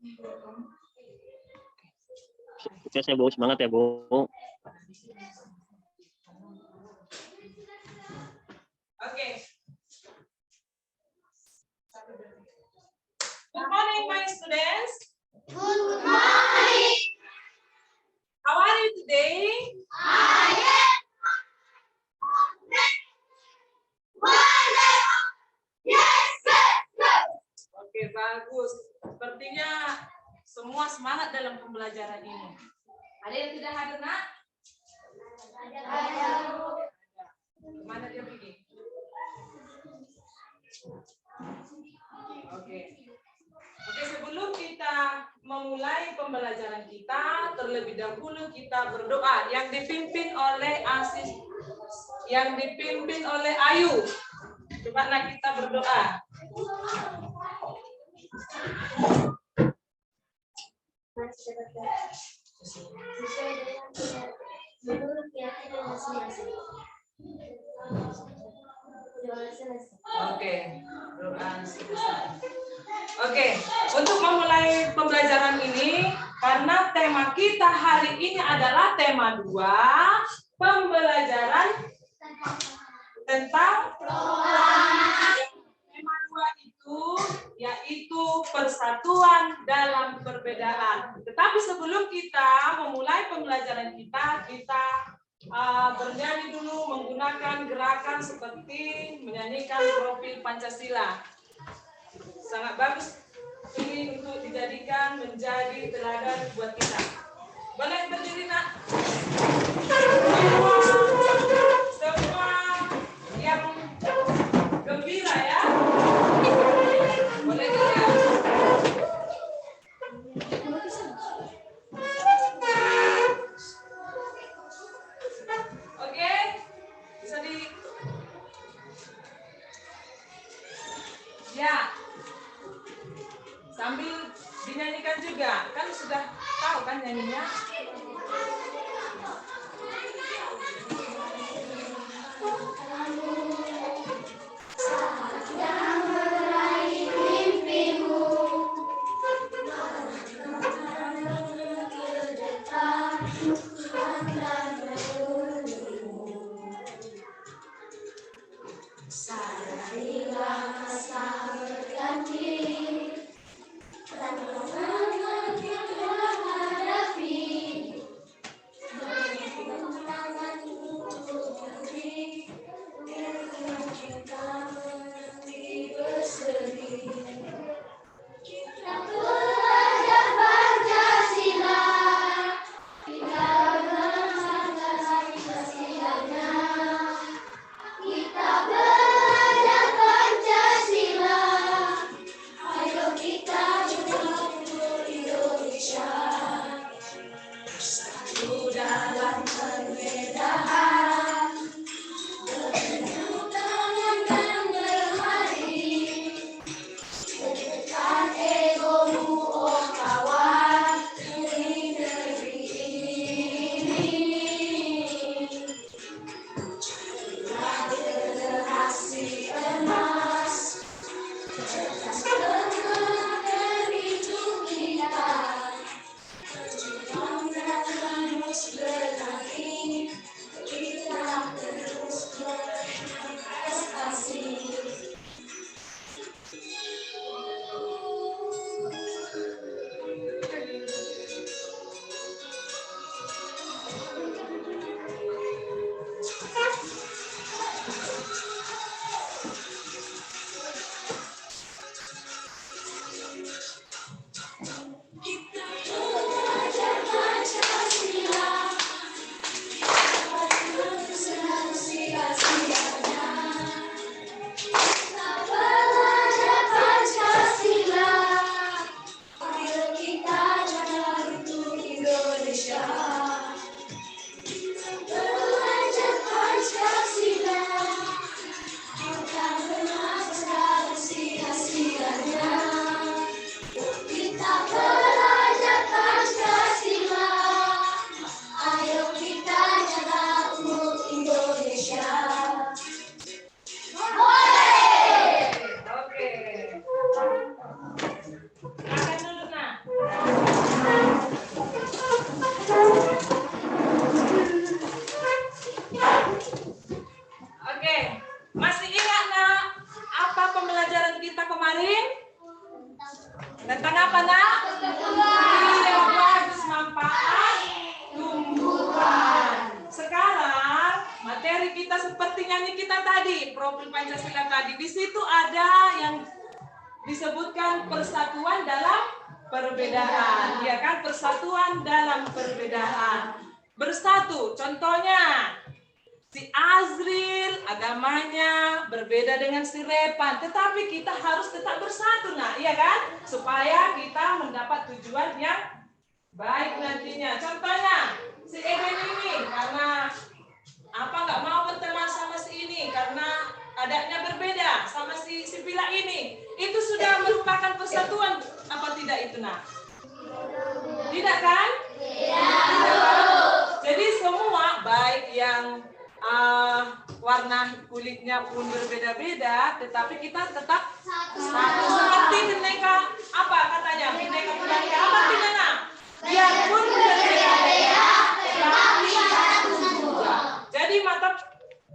Oke, saya Bu, semangat ya Bu. Oke. Good morning, my students. Good morning. How are you today? I am wonderful. Yes, yes. Oke, bagus. Sepertinya semua semangat dalam pembelajaran ini. Ada yang tidak hadir, Nak? Ada. Kemana dia pergi? Oke. Oke, sebelum kita memulai pembelajaran kita, terlebih dahulu kita berdoa yang dipimpin oleh Ayu. Coba nak kita berdoa. Sesuai dengan menurut keyakinan masing-masing. Oke, doa selesai. Oke, untuk memulai pembelajaran ini, karena tema kita hari ini adalah tema 2, pembelajaran tentang tema 2 itu yaitu persatuan dalam perbedaan. Tetapi sebelum kita memulai pembelajaran kita bernyanyi dulu menggunakan gerakan seperti menyanyikan profil Pancasila. Sangat bagus ini untuk dijadikan menjadi teladan buat kita. Boleh berdiri, Nak? Semua yang gembira ya. Boleh dilihat. Oke, bisa di. Ya. Sambil dinyanyikan juga, kan sudah tahu kan nyanyinya? Tentang apa, Nak? Iya, bagus, manfaat tumbuhan. Sekarang materi kita seperti nyanyi kita tadi, profil Pancasila tadi. Di situ ada yang disebutkan persatuan dalam perbedaan, ya kan? Persatuan dalam perbedaan. Bersatu, contohnya si Azril agamanya berbeda dengan si Repan, tetapi kita harus tetap bersatu, nah, iya kan? Supaya kita mendapat tujuan yang baik nantinya. Contohnya si Eden ini karena apa nggak mau berteman sama si ini karena adanya berbeda sama si Bila ini. Itu sudah merupakan persatuan apa tidak itu, Nak? Tidak kan? Tidak. Jadi semua baik yang warna kulitnya pun berbeda-beda, tetapi kita tetap satu. Seperti bineka apa katanya? Bineka Tunggal Ika. Apa artinya? Biarpun berbeda-beda, tetapi satu juga. Jadi mata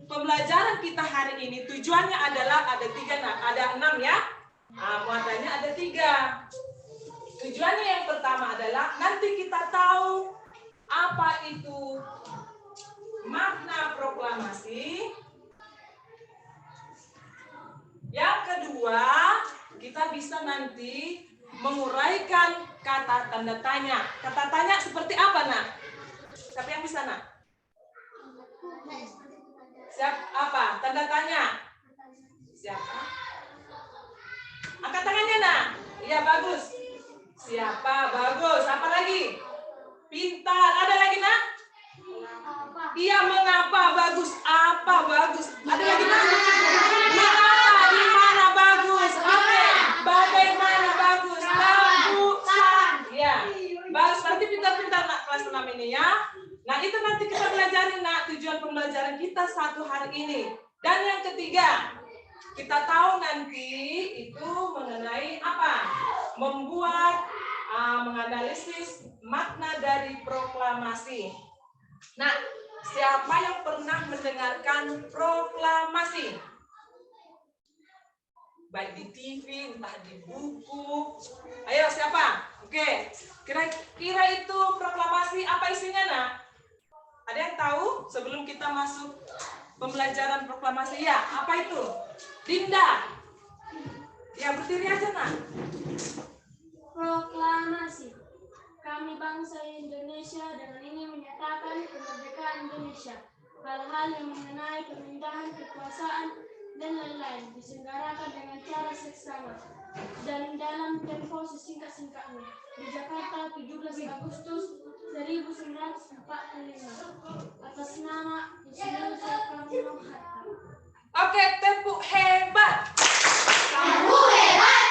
pembelajaran kita hari ini tujuannya adalah ada 3, nah, ada 6 ya. Muatannya ada 3. Tujuannya yang pertama adalah nanti kita tahu apa itu makna proklamasi. Yang kedua, kita bisa nanti menguraikan kata tanda tanya. Kata tanya seperti apa, Nak? Siapa yang bisa, Nak? Siap apa? Tanda tanya. Siapa? Angkat tangannya, Nak. Iya, bagus. Siapa? Bagus. Apa lagi? Pintar. Ada lagi, Nak? Iya, mengapa? Bagus. Apa? Bagus. Ada lagi, Nak? Mengapa? Di mana? Bagus. Oke. Bagaimana? Bagus. Bagusan. Ya. Bagus. Nanti pintar-pintar, Nak, kelas 6 ini ya. Nah, itu nanti kita belajarin, Nak, tujuan pembelajaran kita satu hari ini. Dan yang ketiga, kita tahu nanti itu mengenai apa? Membuat, menganalisis makna dari proklamasi. Nah, siapa yang pernah mendengarkan proklamasi? Baik di TV, entah di buku. Ayo, siapa? Oke, kira-kira itu proklamasi apa isinya, Nak? Ada yang tahu sebelum kita masuk pembelajaran proklamasi? Ya, apa itu? Dinda. Ya, berdiri aja, Nak. Proklamasi. Kami bangsa Indonesia dengan ini menyatakan kemerdekaan Indonesia. Hal-hal yang mengenai pemindahan kekuasaan dan lain-lain diselenggarakan dengan cara seksama dan dalam tempo sesingkat-singkatnya di Jakarta 17 Agustus 1945 atas nama Insinyur Soekarno-Hatta. Oke, tepuk hebat. Kamu hebat.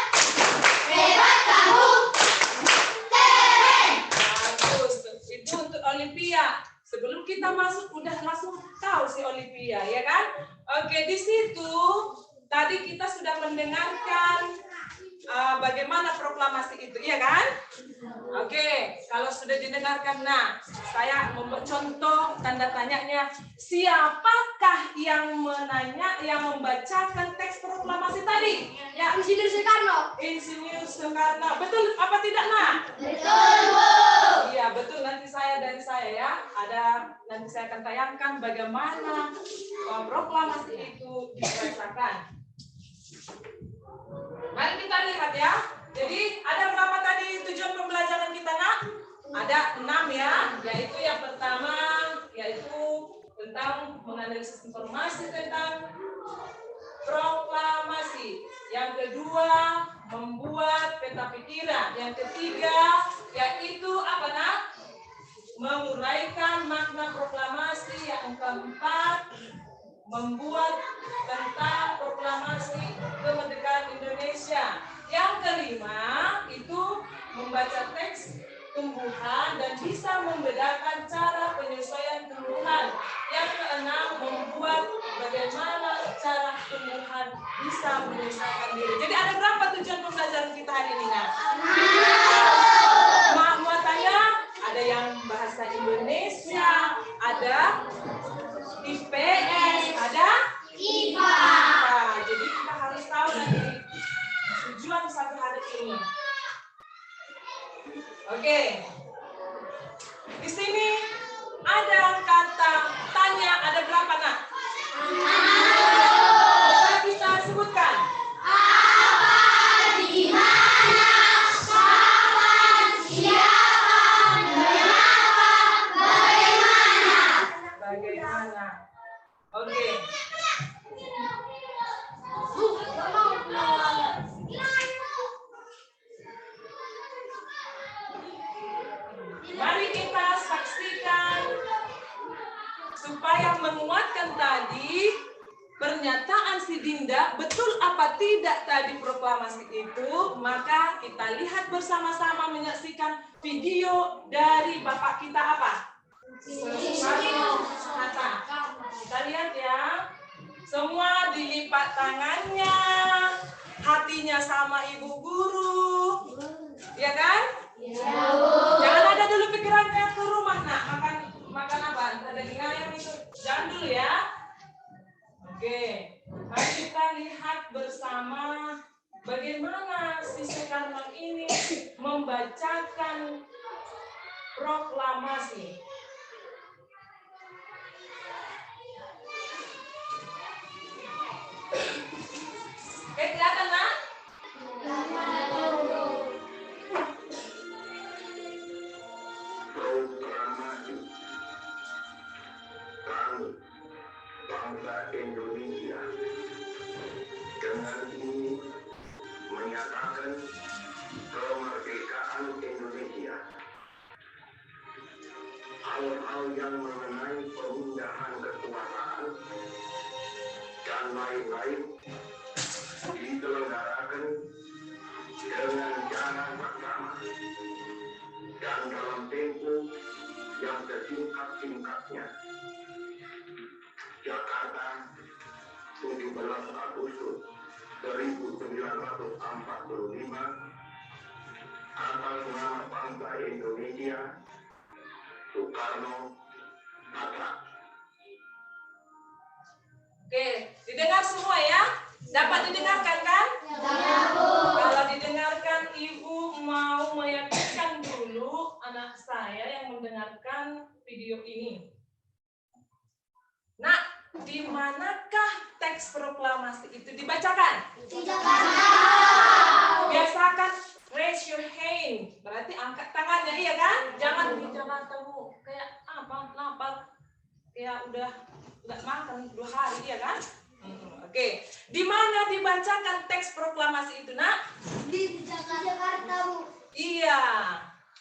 Hebat kamu. Bagus. Itu untuk Olimpia. Sebelum kita masuk udah langsung tahu si Olimpia, ya kan? Oke, di situ tadi kita sudah mendengarkan bagaimana proklamasi itu, iya kan? Oke, kalau sudah didengarkan, nah, saya membuat contoh tanda tanyanya. Siapakah yang membacakan teks proklamasi tadi? Ya, Insinyur Soekarno. Insinyur Soekarno. Betul apa tidak, Nak? Betul, Bu. Iya, betul. Nanti dari saya ya. Nanti saya akan tayangkan bagaimana proklamasi itu dibacakan. Mari kita lihat ya. Jadi ada berapa tadi tujuan pembelajaran kita, Nak? Ada 6 ya. Yaitu yang pertama yaitu tentang menganalisis informasi tentang proklamasi. Yang kedua, membuat peta pikiran. Yang ketiga, yaitu apa, Nak? Menguraikan makna proklamasi. Yang keempat, membuat tentang proklamasi kemerdekaan Indonesia. Yang kelima, itu membaca teks tumbuhan dan bisa membedakan cara penyesuaian tumbuhan. Yang keenam, membuat bagaimana cara tumbuhan bisa menyesuaikan diri. Jadi ada berapa tujuan pembelajaran kita hari ini, Nak? Muatannya ada yang bahasa Indonesia, ada IPS, ada IPA. Jadi kita harus tahu nanti tujuan satu hari ini. Oke. Di sini ada kata tanya, ada berapa, Nak? Bisa kita sebutkan. Di mana, kapan, siapa, mengapa, bagaimana. Bagaimana? Oke. Mari kita saksikan supaya menguatkan tadi pernyataan si Dinda, betul apa tidak tadi proklamasi itu, maka kita lihat bersama-sama menyaksikan video dari Bapak kita apa? Soekarno-Hatta. Kita lihat ya. Semua dilipat tangannya, hatinya sama ibu guru. Ya kan? Jangan ada dulu pikirannya ke rumah, Nak. Makan apa? Ada ayam itu. Jangan dulu ya. Oke. Mari kita lihat bersama bagaimana si Soekarno ini membacakan proklamasi. Oke, kelihatan, Nak? Proklamasi kami bangsa Indonesia dengan ini menyatakan kemerdekaan Indonesia. Hal-hal yang mengenai pemindahan kekuasaan dan lain-lain diselenggarakan dengan cara bersama dan dalam tempo yang sesingkat-singkatnya. Jakarta, 17 Agustus 1945, atas nama bangsa Indonesia, Soekarno-Hatta. Oke, didengar semua ya? Dapat didengarkan kan? Kalau didengarkan, Ibu mau meyakinkan dulu anak saya yang mendengarkan video ini. Nah, di manakah teks proklamasi itu dibacakan? Di Jakarta. Biasakan raise your hand, berarti angkat tangannya, iya kan? Jangan di Jakarta Bu, kayak apa? Lapar, kayak udah nggak makan 2 hari, iya kan? Oke, di mana dibacakan teks proklamasi itu, Nak? Di Jakarta, Bu. Iya,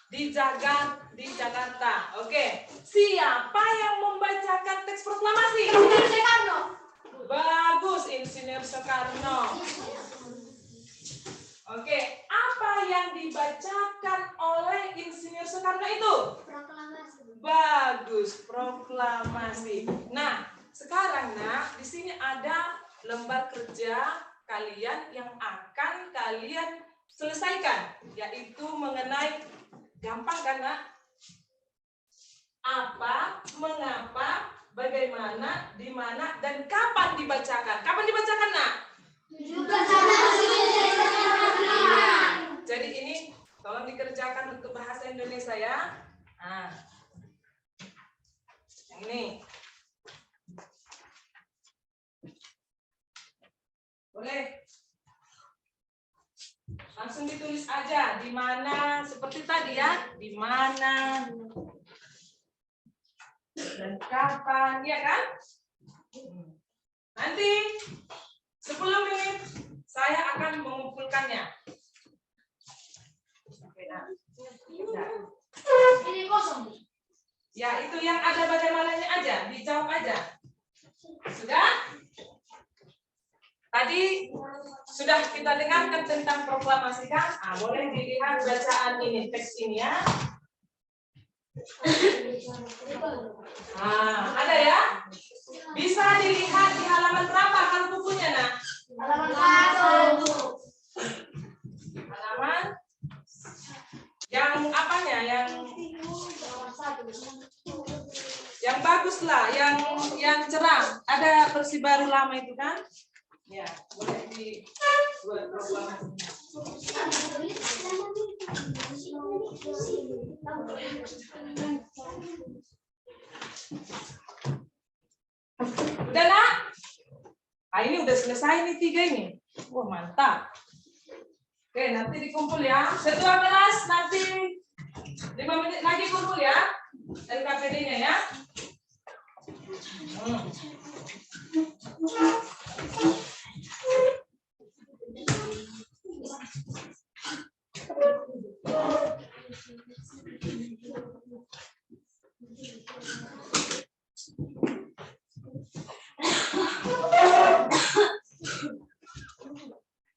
di Jakarta. Oke, siapa yang membacakan teks proklamasi? Insinyur Soekarno. Bagus, Insinyur Soekarno. Oke, apa yang dibacakan oleh Insinyur Soekarno itu? Proklamasi. Bagus, proklamasi. Nah, sekarang Nak, di sini ada lembar kerja kalian yang akan kalian selesaikan, yaitu mengenai gampang kan, Nak? Apa, mengapa, bagaimana, di mana, dan kapan dibacakan? Kapan dibacakan, Nak? 17 Agustus. Jadi ini tolong dikerjakan untuk bahasa Indonesia ya. Nah, yang ini. Boleh. Langsung ditulis aja di mana, seperti tadi ya, di mana dan kapan, ya kan? Nanti 10 menit saya akan mengumpulkannya. Oke, nah. Ini kosong. Ya, itu yang ada bagaimananya aja, dijawab aja. Sudah? Tadi sudah kita dengarkan tentang proklamasi kan? Boleh dilihat bacaan ini, teks ini ya. Ada ya? Bisa dilihat di halaman berapa kalau bukunya, Nak? Halaman 1. Halaman yang apanya? Yang bagus lah, yang cerah. Ada versi baru lama itu kan? Ya, boleh dibuat proklamasinya. Udah nak? Ah, ini udah selesai nih 3 ini. Wah mantap. Oke nanti dikumpul ya. Setelah kelas nanti 5 menit lagi kumpul ya. LKPD-nya ya.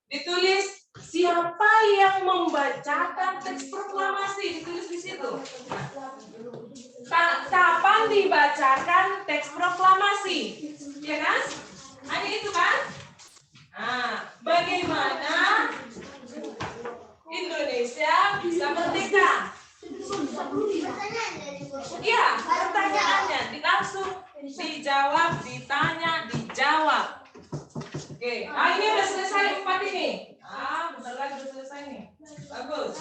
Ditulis siapa yang membacakan teks proklamasi, ditulis di situ. Kapan dibacakan teks proklamasi? Ya kan? Ada itu kan? Nah, bagaimana Indonesia bisa merdeka? Iya, pertanyaannya langsung dijawab, ditanya, dijawab. Oke, nah ini udah selesai 4 ini. Ah, bentar lagi udah selesai nih. Bagus.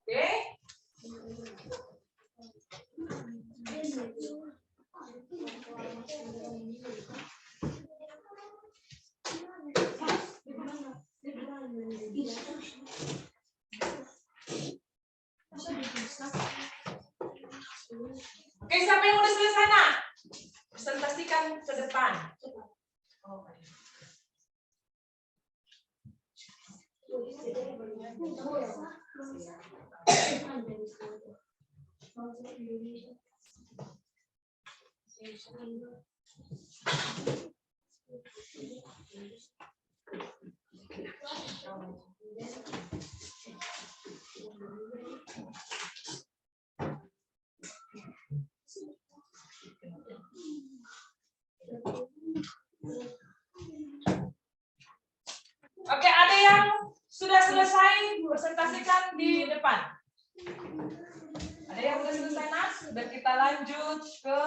Oke. Oke, siapa yang udah selesai nak? Presentasikan ke depan. Oke, ada yang sudah selesai presentasikan di depan. Ada yang sudah selesai nak? Sudah kita lanjut ke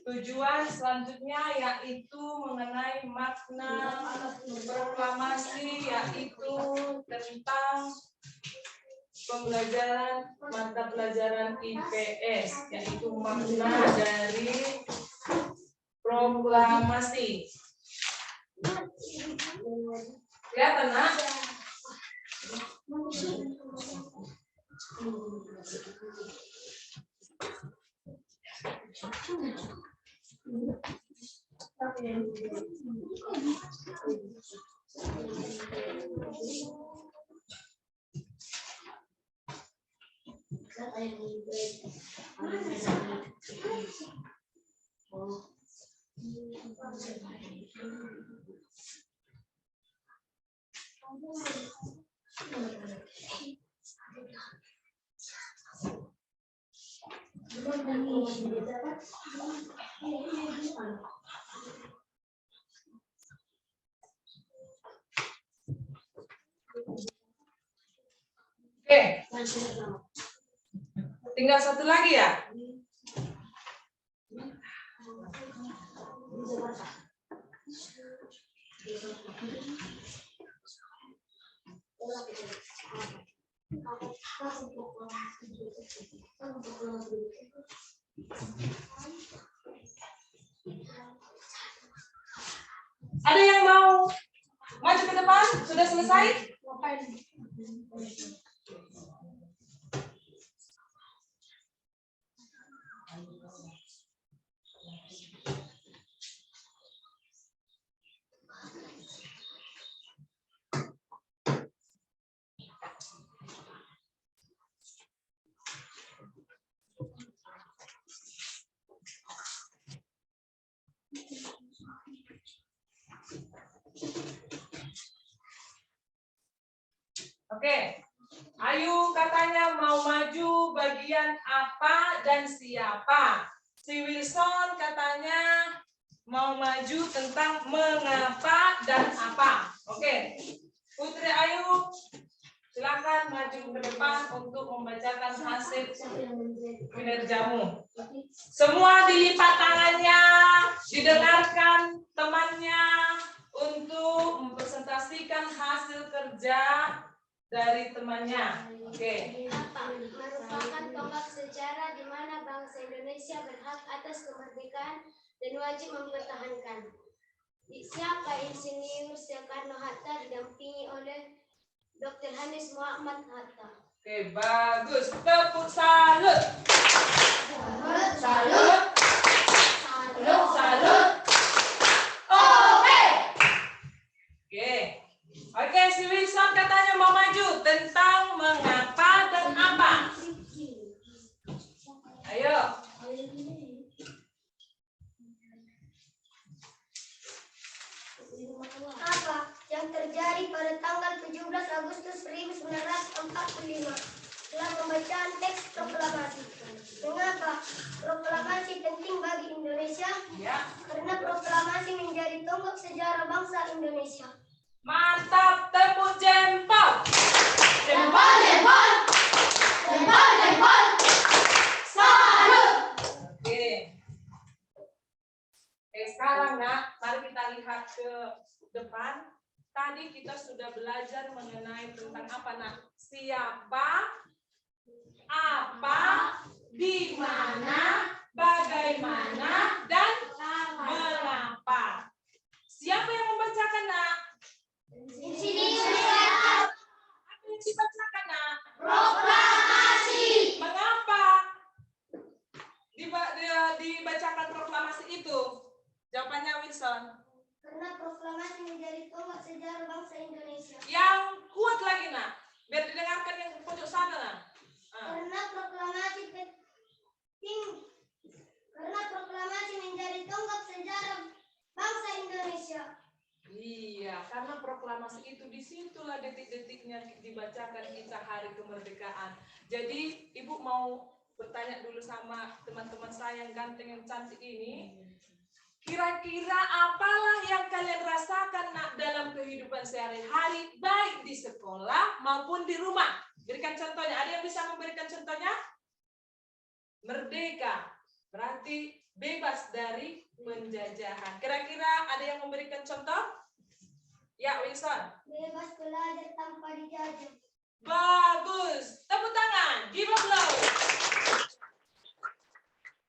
tujuan selanjutnya yaitu mengenai makna proklamasi, yaitu tentang pembelajaran mata pelajaran IPS, yaitu makna dari proklamasi. Kelihatan nak? Oke, tinggal satu lagi ya. Ada yang mau maju ke depan? Sudah selesai? Oke, Ayu katanya mau maju bagian apa dan siapa. Si Wilson katanya mau maju tentang mengapa dan apa. Oke, Putri Ayu silakan maju ke depan untuk membacakan hasil kinerjamu. Semua dilipat tangannya, didengarkan temannya untuk mempresentasikan hasil kerja dari temannya. Oke. Apa? Merupakan tonggak sejarah di mana bangsa Indonesia berhak atas kemerdekaan dan wajib mempertahankan. Siapa Insinyur Soekarno-Hatta didampingi oleh Dr. Hannes Muhammad Hatta. Oke, bagus. Tepuk salut. Salut. Salut. Oke. Oke, si Wilson katanya mau maju tentang mengapa dan apa. Ayo. Apa yang terjadi pada tanggal 17 Agustus 1945 setelah pembacaan teks proklamasi? Mengapa proklamasi penting bagi Indonesia? Ya. Karena proklamasi menjadi tonggak sejarah bangsa Indonesia. Mantap, tepuk jempol. Jempol, jempol, jempol, jempol. Salut. Oke. Sekarang nak, mari kita lihat ke depan. Tadi kita sudah belajar mengenai tentang apa nak? Siapa, apa, di mana, bagaimana, dan mengapa. Siapa yang membacakan nak? Insinyur Apa yang dibacakan nak? proklamasi. Mengapa dibacakan proklamasi itu? Jawabannya Wilson. Karena proklamasi menjadi tonggak sejarah bangsa Indonesia. Yang kuat lagi nak, biar didengarkan yang pojok sana nak. Karena proklamasi penting. Karena proklamasi menjadi tonggak sejarah bangsa Indonesia. Iya, karena proklamasi itu disitulah detik-detiknya dibacakan kita hari kemerdekaan. Jadi ibu mau bertanya dulu sama teman-teman saya yang ganteng yang cantik ini. Kira-kira apalah yang kalian rasakan nak dalam kehidupan sehari-hari, baik di sekolah maupun di rumah? Berikan contohnya. Ada yang bisa memberikan contohnya? Merdeka, berarti bebas dari penjajahan. Kira-kira ada yang memberikan contoh? Ya, Wilson. Bebas belajar tanpa dijajah. Bagus. Tepuk tangan. Give applause.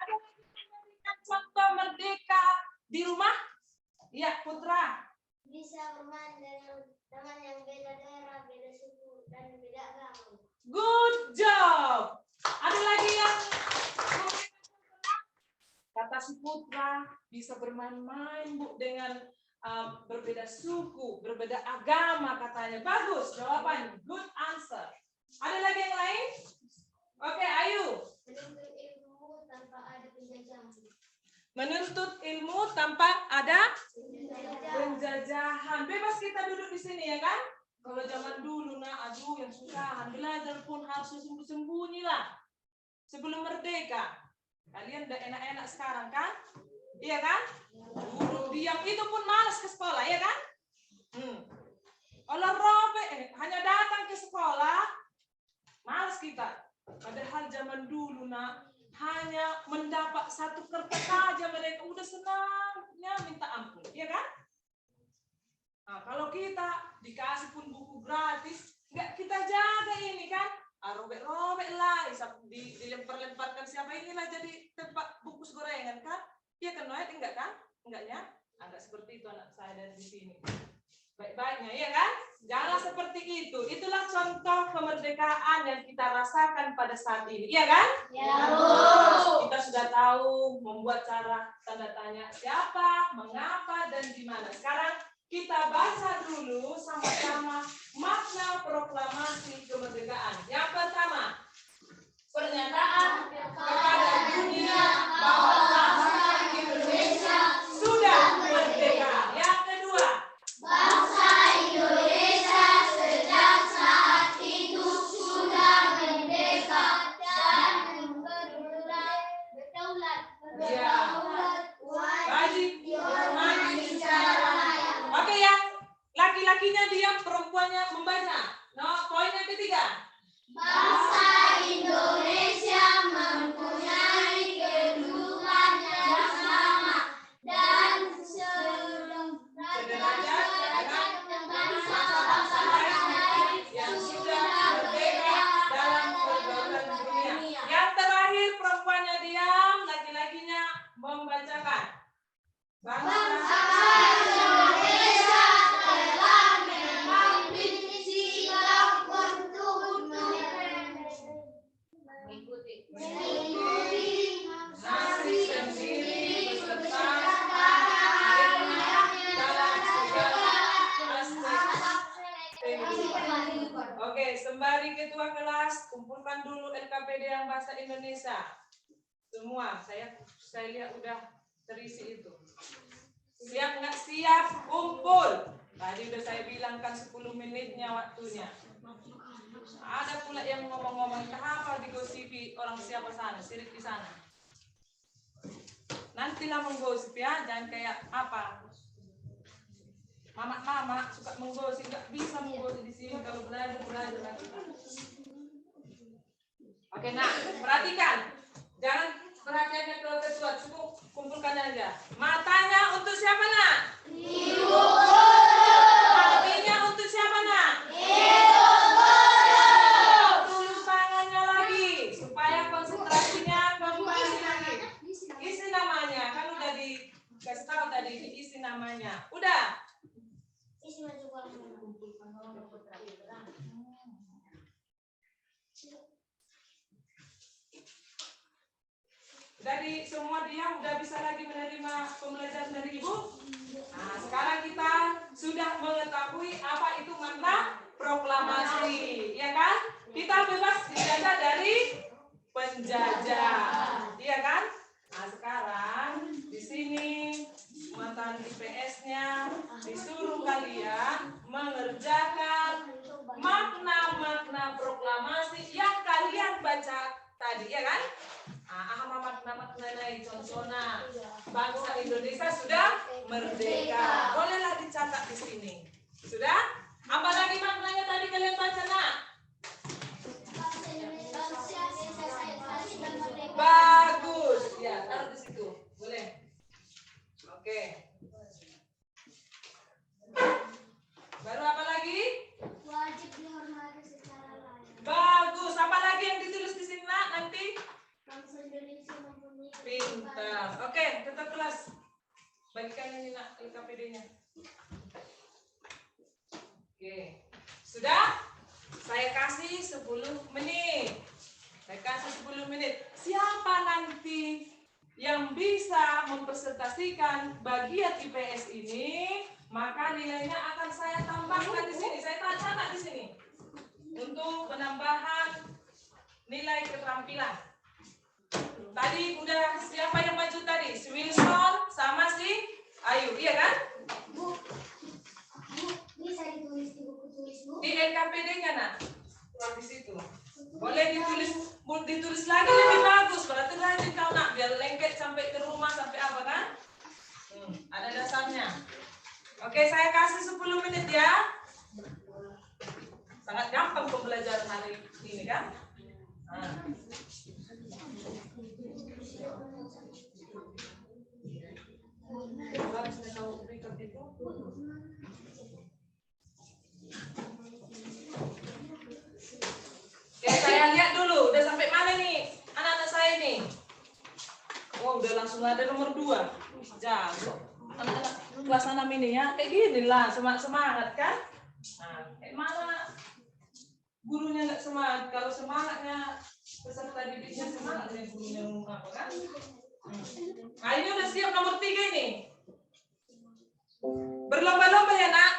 Ada yang memberikan contoh merdeka di rumah? Ya, Putra. Bisa bermain dengan teman yang beda daerah, beda suku, dan beda agama. Good job. Ada lagi yang kata si Putra bisa bermain-main Bu dengan berbeda suku, berbeda agama katanya. Bagus jawabannya. Good answer. Ada lagi yang lain? Oke, Ayu. Menuntut ilmu tanpa ada penjajahan. Menuntut ilmu tanpa ada penjajahan. Bebas kita duduk di sini ya kan? Kalau zaman dulu nak, aduh yang susahan belajar pun harus sembunyi-sembunyi lah. Sebelum merdeka. Kalian udah enak-enak sekarang kan? Iya kan? Dulu diam itu pun malas ke sekolah, ya kan? Olah robek, hanya datang ke sekolah, malas kita. Padahal zaman dulu nak, hanya mendapat satu kertas saja mereka udah senangnya minta ampun, ya kan? Nah, kalau kita dikasih pun buku gratis, nggak kita jaga ini kan? Robek-robek lah, dilempar-lemparkan siapa inilah jadi tempat bungkus gorengan kan? Iya kan, Noel? Enggak kan? Enggaknya? Enggak seperti itu anak saya dari di sini. Baik-baiknya, ya kan? Jangan seperti itu. Itulah contoh kemerdekaan yang kita rasakan pada saat ini. Iya kan? Ya, Bu. Kita sudah tahu membuat cara tanda tanya siapa, mengapa, dan di mana. Sekarang kita baca dulu sama-sama makna proklamasi kemerdekaan. Yang pertama, pernyataan kepada dunia bahwa bangsa Indonesia sudah merdeka. Yang kedua, Bangsa Indonesia sejak saat itu sudah merdeka dan berdaulat. wajib dihormati secara layak. Oke, yang laki-lakinya diam, perempuannya membaca. No, poin yang ketiga. Bangsa Indonesia mempunyai kedudukan yang sama dan sederajat Sembari ketua kelas, kumpulkan dulu LKPD yang bahasa Indonesia. Semua, saya lihat udah terisi itu. Siap nggak siap? Kumpul. Tadi udah saya bilangkan 10 menitnya waktunya. Ada pula yang ngomong-ngomong, apa digosipi orang siapa sana, sirik di sana. Nantilah menggosip ya, jangan kayak apa. Mama suka menggosip, nggak bisa menggosip di sini kalau belajar. Oke, nah perhatikan, jangan perhatiannya ke ketua, cukup kumpulkan aja. Matanya untuk siapa nak? Ibu. Hatinya untuk siapa nak? Ibu. Tulis tangannya lagi supaya konsentrasinya kembali lagi. Isi namanya, kan udah dikasih tahu tadi diisi namanya. Udah. Dari semua dia udah bisa lagi menerima pembelajaran dari ibu. Nah, sekarang kita sudah mengetahui apa itu makna proklamasi, ya kan? Kita bebas dijajah dari penjajah, iya kan? Nah, sekarang di sini mantan IPS-nya disuruh kalian mengerjakan makna-makna proklamasi yang kalian baca tadi, ya kan? Makna-makna contohnya bangsa Indonesia sudah merdeka. Bolehlah dicatat di sini. Sudah? Apalagi maknanya tadi kalian baca nak? Bagus. Ya, taruh di situ. Boleh. Oke. Baru apa lagi? Wajib dihormati secara layak. Bagus. Apa lagi yang ditulis di sini nak nanti? Bangsa Indonesia mempunyai Pintar. Oke, tetap kelas. Bagikan ini nak LKPD-nya. Oke. Sudah? Saya kasih 10 menit. Saya kasih 10 menit. Siapa nanti yang bisa mempresentasikan bagian IPS ini, maka nilainya akan saya tambahkan di sini. Saya catat di sini. Untuk penambahan nilai keterampilan. Tadi udah siapa yang maju tadi? Si Wilson sama si Ayu, iya kan? Bu, bisa ditulis di buku tulis Bu? Di LKPD-nya nak, di situ. Boleh ditulis lagi lebih bagus. Berarti rajin kau nak, biar lengket sampai ke rumah sampai apa kan? Ada dasarnya. Oke, saya kasih 10 menit ya. Sangat gampang pembelajaran hari ini kan? Oke, saya lihat dulu, udah sampai mana nih anak-anak saya nih? Wow, udah langsung ada nomor 2. Jago. Anak-anak kelas 6 ini ya, kayak gini lah, semangat kan? Nah, kayak mana gurunya nggak semangat? Kalau semangatnya peserta didiknya semangat, ya gurunya apa kan? Nah, ini udah siap nomor 3 ini. Berlomba-lomba ya nak.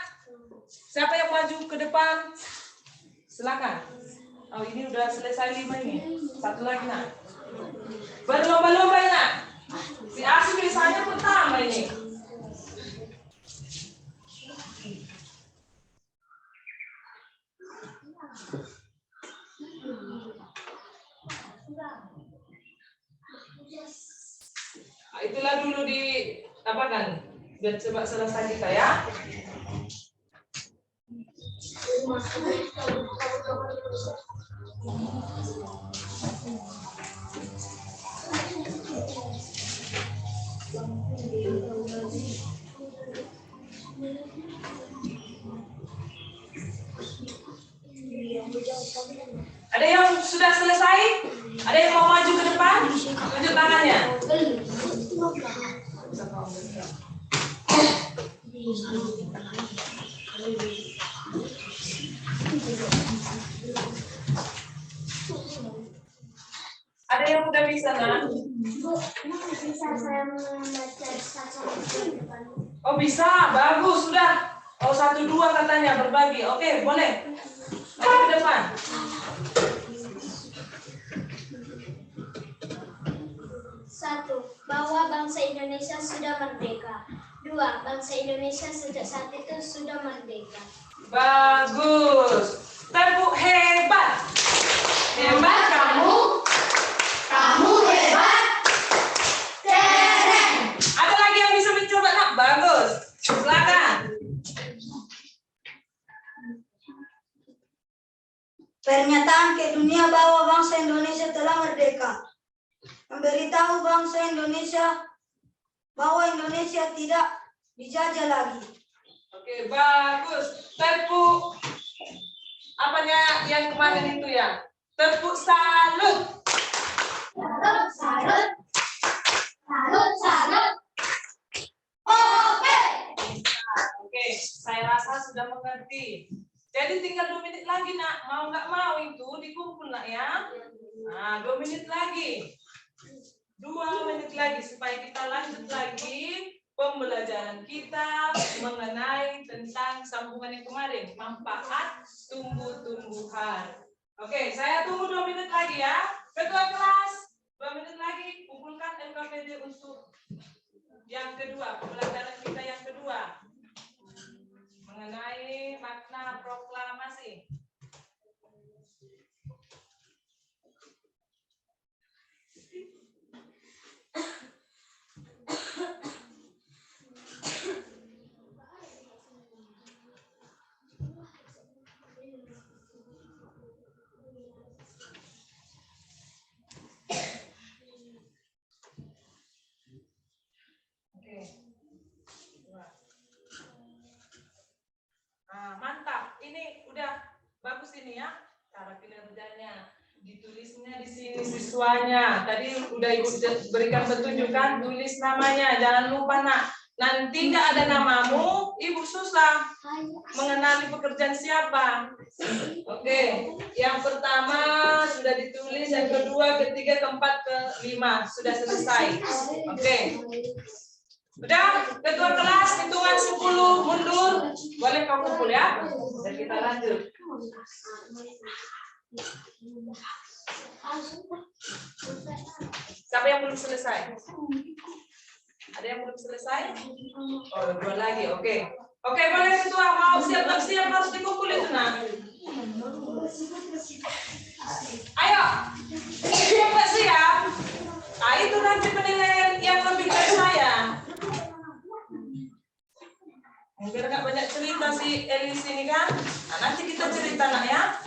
Siapa yang maju ke depan? Silakan. Oh, ini udah selesai 5 ini. Satu lagi nak. Berlomba-lomba ya nak. Si Asyik misalnya pertama ini. Nah, itulah dulu di apa kan? Biar coba selesai kita ya. Ada yang sudah selesai? Ada yang mau maju ke depan? Tunjuk tangannya. Ada yang udah bisa nak? Bisa saya membaca satu depan? Oh bisa, bagus sudah. Oh 1, 2 katanya berbagi. Oke, boleh. Maju ke depan. Satu, bahwa bangsa Indonesia sudah merdeka. Dua, bangsa Indonesia sejak saat itu sudah merdeka. Bagus. Tepuk hebat. Hebat kamu. Kamu hebat. Keren. Ada lagi yang bisa mencoba nak? Bagus. Silakan. Pernyataan ke dunia bahwa bangsa Indonesia telah merdeka. Memberitahu bangsa Indonesia bahwa Indonesia tidak dijajah lagi. Oke, bagus. Tepuk apanya yang kemarin itu ya? Tepuk salut. Salut, salut. Salut, salut. Oke, saya rasa sudah mengerti. Jadi tinggal 2 menit lagi nak. Mau nggak mau itu dikumpul nak ya. Nah, 2 menit lagi. 2 menit lagi supaya kita lanjut lagi pembelajaran kita mengenai tentang sambungan yang kemarin, manfaat tumbuh-tumbuhan. Oke, saya tunggu 2 menit lagi ya. Ketua kelas, 2 menit lagi kumpulkan LKPD untuk yang kedua, pembelajaran kita yang kedua mengenai makna proklamasi. Nah, mantap. Ini udah bagus ini ya. Cara kinerjanya. Ditulisnya di sini siswanya. Tadi udah ibu berikan petunjuk kan, tulis namanya. Jangan lupa nak. Nanti nggak ada namamu, ibu susah mengenali pekerjaan siapa. Oke, yang pertama sudah ditulis, yang kedua, ketiga, keempat, kelima sudah selesai. Oke. Udah, ketua kelas hitungan 10 mundur. Boleh kau kumpul ya? Dan kita lanjut. Siapa yang belum selesai? Ada yang belum selesai? Oh, 2 lagi. Oke. Oke, boleh ketua. Mau siap-siap harus dikumpul itu nah. Ayo. Siap nggak siap? Ah, itu nanti penilaian yang lebih dari saya. Biar nggak banyak cerita si Elis ini kan. Nah, nanti kita cerita nak ya.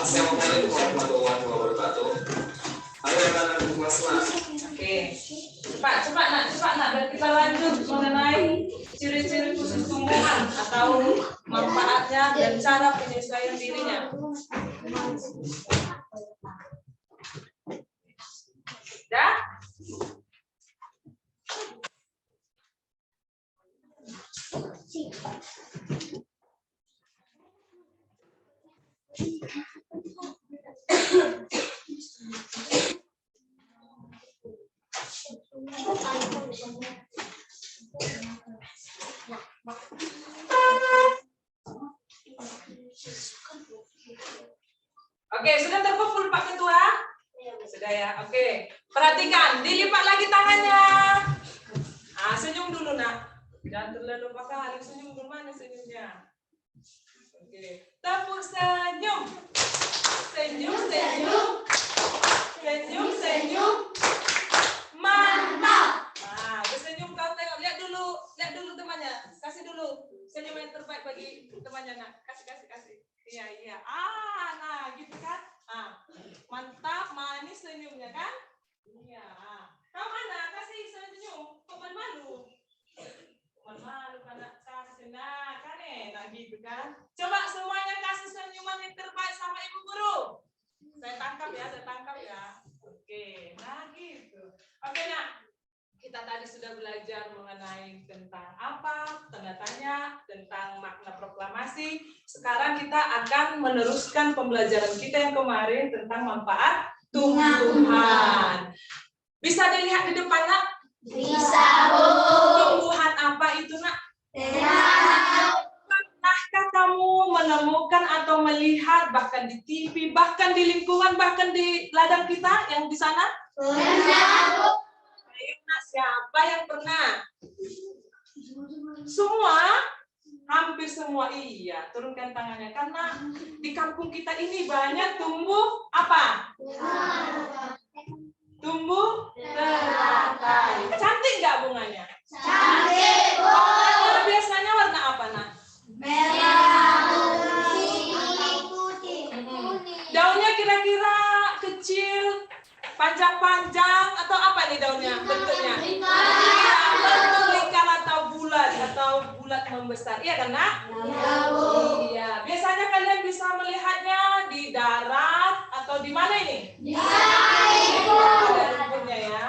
Assalamualaikum warahmatullahi wabarakatuh. Halo anak-anak kelas. Oke. Cepat nak. Dan kita lanjut mengenai ciri-ciri khusus tumbuhan atau manfaatnya dan cara penyesuaian dirinya. Dah? Oke, sudah terkumpul Pak Ketua? Sudah ya, oke. Perhatikan, dilipat lagi tangannya. Ah, senyum dulu nak. Jangan terlalu pakal, senyum dulu, mana senyumnya? Oke, tepuk senyum. Senyum. Mantap. Nah, bersenyum kau tengok, lihat dulu temannya. Kasih dulu senyum yang terbaik bagi temannya nak. Kasih. Iya. Ah, nah gitu kan. Ah, mantap, manis senyumnya kan? Iya. Kau mana? Kasih senyum. Kok malu? Malu karena kasih. Nah, kan enak gitu kan? Coba semuanya kasih senyuman yang terbaik sama ibu guru. Saya tangkap ya. Oke, nah gitu. Oke nak. kita tadi sudah belajar mengenai tentang apa, tanda tanya, tentang makna proklamasi. Sekarang kita akan meneruskan pembelajaran kita yang kemarin tentang manfaat tumbuhan. Bisa dilihat di depan, Nak? Bisa, Bu. Tumbuhan apa itu, Nak? Pernahkah kamu menemukan atau melihat bahkan di TV, bahkan di lingkungan, bahkan di ladang kita yang di sana? Pernah, Bu. Ayo, Nak, siapa yang pernah? Semua? Hampir semua, iya. Turunkan tangannya. Karena di kampung kita ini banyak tumbuh apa? Tumbuh teratai. Cantik nggak bunganya? Cantik, Bu. Warna biasanya warna apa, Nak? Merah, putih. Daunnya kira-kira kecil, panjang-panjang, atau apa nih daunnya bentuknya? Bentuk lingkar atau bulat membesar. Iya kan, Nak? Iya. Biasanya kalian bisa melihatnya di darat atau di mana ini? Ada rumputnya ya.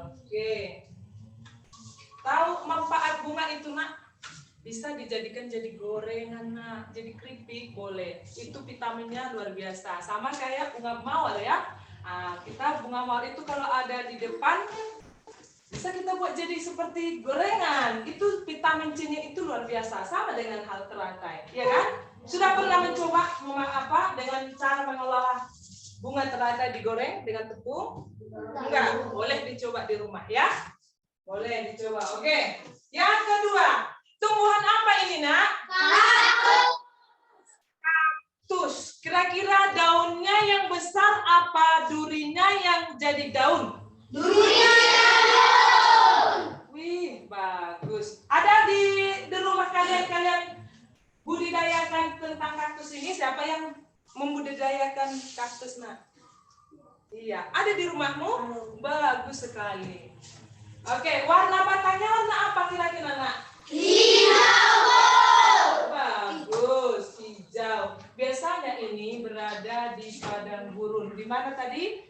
Oke. Tahu manfaat bunga itu, Nak? Bisa dijadikan jadi gorengan, Nak. Jadi keripik boleh. Itu vitaminnya luar biasa. Sama kayak bunga mawar ya. Nah, kita bunga mawar itu kalau ada di depan bisa kita buat jadi seperti gorengan. Itu vitamin C-nya itu luar biasa. Sama dengan hal teratai, ya kan? Sudah pernah mencoba dengan cara mengolah bunga teratai digoreng dengan tepung? Enggak, boleh dicoba di rumah ya. Boleh dicoba. Oke. Yang kedua, tumbuhan apa ini, Nak? Kaktus. Kira-kira daunnya yang besar apa durinya yang jadi daun? Durinya Wih, bagus. Ada di rumah kalian budidayakan tentang kaktus ini? Siapa yang membudidayakan kaktus, Nak? Iya, ada di rumahmu? Bagus sekali. Oke, warna batangnya warna apa kira-kira, Nak? hijau. Bagus, hijau. Biasanya ini berada di padang gurun. Di mana tadi?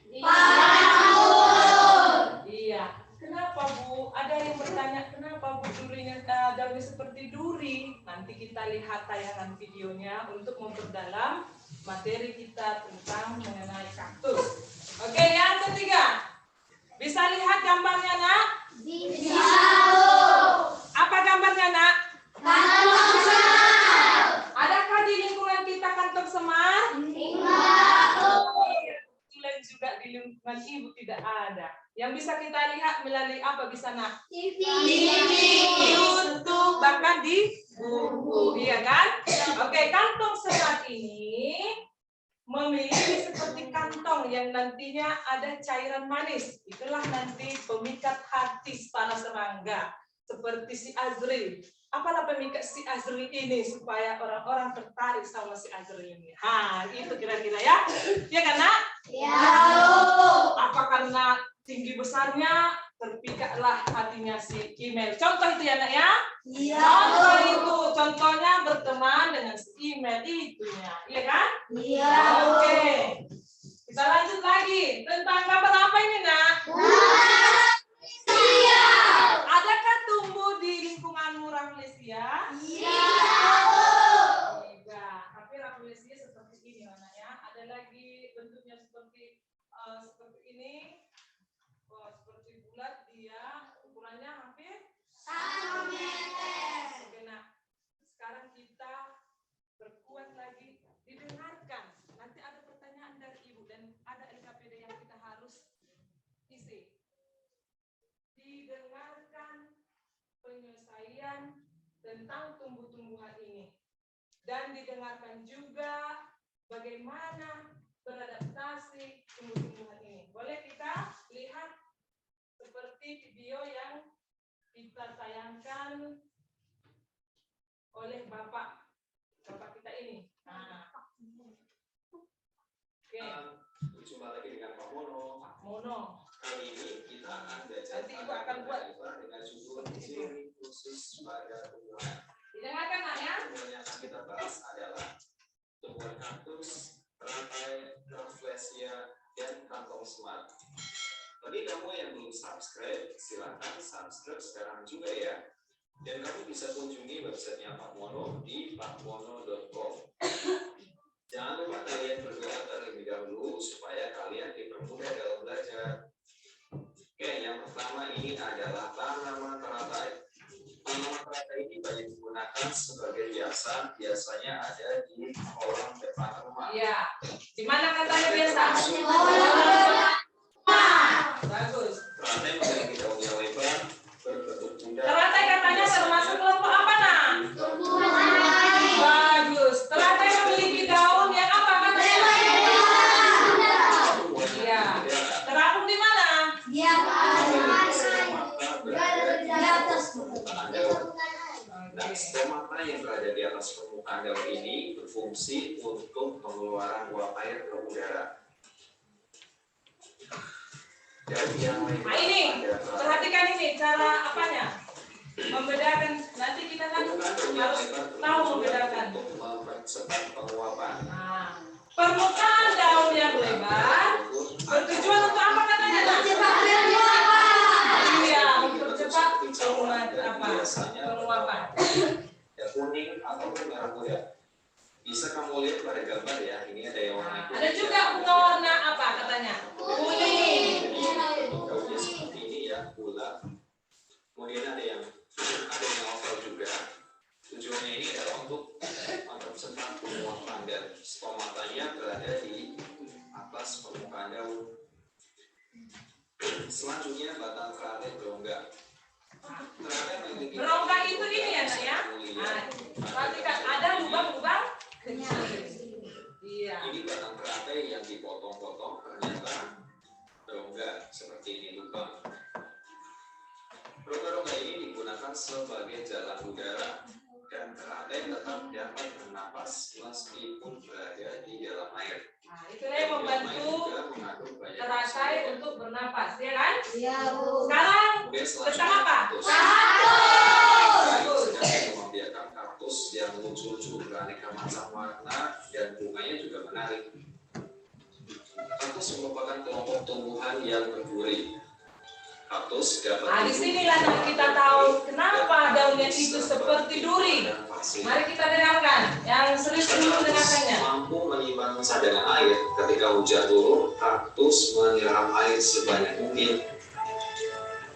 Iya. Kenapa, Bu? Ada yang bertanya, kenapa Bu durinya daunnya seperti duri? Nanti kita lihat tayangan videonya untuk memperdalam materi kita tentang mengenai kaktus. Oke, yang ketiga. Bisa lihat gambarnya, Nak? Bisa, Apa gambarnya, Nak? kantong semar. Adakah di lingkungan kita kantong semar? Enggak, Bu. Kebetulan juga di lingkungan Ibu tidak ada. Yang bisa kita lihat melalui apa bisa, Nak? TV. Di YouTube, bahkan di buku, iya kan? Oke, kantong semar ini memiliki seperti kantong yang nantinya ada cairan manis. Itulah nanti pemikat hati para serangga. Seperti si Azri. Apalah pemikat si Azri ini supaya orang-orang tertarik sama si Azri ini? Itu kira-kira ya. Ya kan, Nak? Ya, Apa karena tinggi besarnya terpikatlah hatinya si email. Contoh itu ya, Nak ya. iya, Contoh itu, contohnya berteman dengan si email itunya, iya kan? iya. Oke. Kita lanjut lagi tentang gambar apa ini, Nak? Adakah tumbuh di lingkunganmu rafflesia? Tidak. Tapi rafflesia seperti ini, Nak ya. Ada lagi bentuknya seperti ini. Oh, seperti bulat dia, ukurannya hampir 1 meter. Oke, Nak. Sekarang kita berkuat lagi, didengarkan. Nanti ada pertanyaan dari Ibu dan ada LKPD yang kita harus isi. Didengarkan penyelesaian tentang tumbuh-tumbuhan ini. Dan didengarkan juga bagaimana beradaptasi tumbuh-tumbuhan ini. Boleh kita lihat seperti video yang kita tayangkan oleh Bapak kita ini. Nah. Oke. Berjumpa lagi dengan Pak Mono. Pak Mono. Kali ini kita akan belajar Nanti Ibu akan buat dengan judul ciri khusus pada tumbuhan. Didengarkan, Nak ya. Tumbuhan yang akan kita bahas adalah tumbuhan kaktus, teratai, rafflesia, dan kantong semar. Bagi kamu yang belum subscribe, silakan subscribe sekarang juga ya. Dan kamu bisa kunjungi websitenya Pak Mono di pakmono.com. Jangan lupa kalian berdoa terlebih dahulu supaya kalian dipermudah dalam belajar. Oke, yang pertama ini adalah tanaman teratai. Tanaman teratai ini banyak digunakan sebagai hiasan, biasanya ada di kolam depan rumah. Iya. Di mana katanya biasa? Bagus. Teratai memiliki daun yang lebar, berbentuk bundar. Teratai katanya termasuk kelompok apa, Nak? Bagus. Teratai memiliki daun yang apa katanya? Iya. Terapung di mana? Nah, stomata yang berada di atas permukaan daun ini berfungsi untuk pengeluaran uap air ke udara. Dan yang lain. Nah ini, perhatikan ini cara apanya? Membedakan. Nanti kita kan harus tahu membedakan. Untuk mempercepat penguapan. Nah, permukaan daun yang lebar bertujuan untuk apa katanya? Iya, mempercepat penguapan. Ya, kuning atau merah muda. Bisa kamu lihat pada gambar ya. Ini ada yang warna kuning. Ada juga warna apa katanya? Kuning. Daunnya seperti ini ya, bulat. Kemudian ada yang oval juga. Tujuannya ini adalah untuk mempercepat penguapan dan stomatanya berada di atas permukaan daun. Selanjutnya batang teratai berongga. Teratai memiliki Berongga itu ini ya, Nak ya? Nah, perhatikan ada lubang-lubang kecil. Iya. Ini batang teratai yang dipotong-potong ternyata berongga seperti ini lubang. Rongga-rongga ini digunakan sebagai jalan udara dan teratai tetap dapat bernapas meskipun berada di dalam air. Nah, itu yang membantu teratai untuk bernapas, ya kan? Iya, Bu. Sekarang tentang apa? Bagus. Sedang membiarkan kaktus yang lucu-lucu beraneka macam warna dan bunganya juga menarik. Kaktus merupakan kelompok tumbuhan yang berduri. Kaktus dapat. Nah, disinilah kita tahu kenapa daunnya itu seperti duri. Mari kita dengarkan. Yang serius dulu dengarkannya. Mampu menyimpan cadangan air ketika hujan turun, kaktus menyiram air sebanyak mungkin.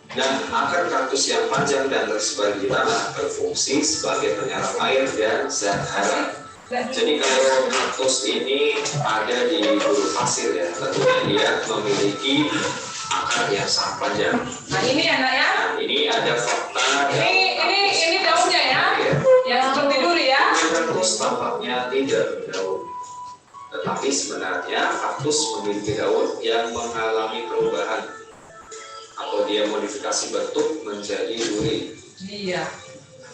Dan akar kaktus yang panjang dan tersebar di tanah berfungsi sebagai penyerap air dan zat hara. Jadi kalau kaktus ini ada di gurun pasir ya, tentunya dia memiliki akar yang sangat panjang. Nah ini anak ya. Nah, ini ada fakta. Ini daunnya ya, yang seperti duri ya. Kaktus tampaknya tidak berdaun, tetapi sebenarnya kaktus memiliki daun yang mengalami perubahan atau dia modifikasi bentuk menjadi duri. Iya.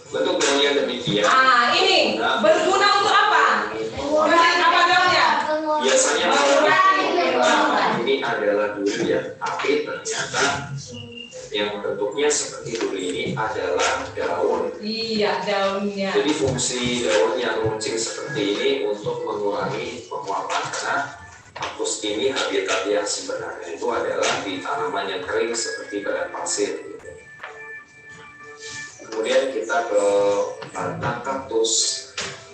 Bentuk daunnya demikian. Ah ini berguna untuk apa? Apa daunnya? Biasanya ini adalah duri ya, tapi ternyata yang bentuknya seperti duri ini adalah daun. Iya, daunnya. Jadi fungsi daun yang runcing seperti ini untuk mengurangi penguapan karena kaktus ini habitat yang sebenarnya itu adalah di tanaman yang kering seperti badan pasir. Kemudian kita ke batang kaktus.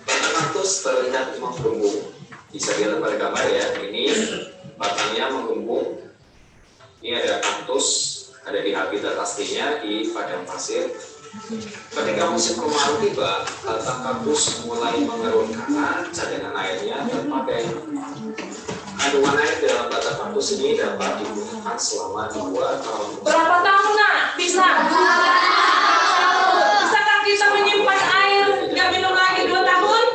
Batang kaktus terlihat menggembung. Bisa dilihat pada gambar ya. Ini batangnya menggembung. Ini ada kaktus, ada di habitat aslinya di padang pasir. Ketika musim kemarau tiba, batang kaktus mulai mengerut karena cadangan airnya terpakai. Kandungan air dalam batang kaktus ini dapat digunakan selama 2 tahun. Berapa tahun nak? Bisa? Bisakah kita menyimpan air nggak minum lagi 2 tahun?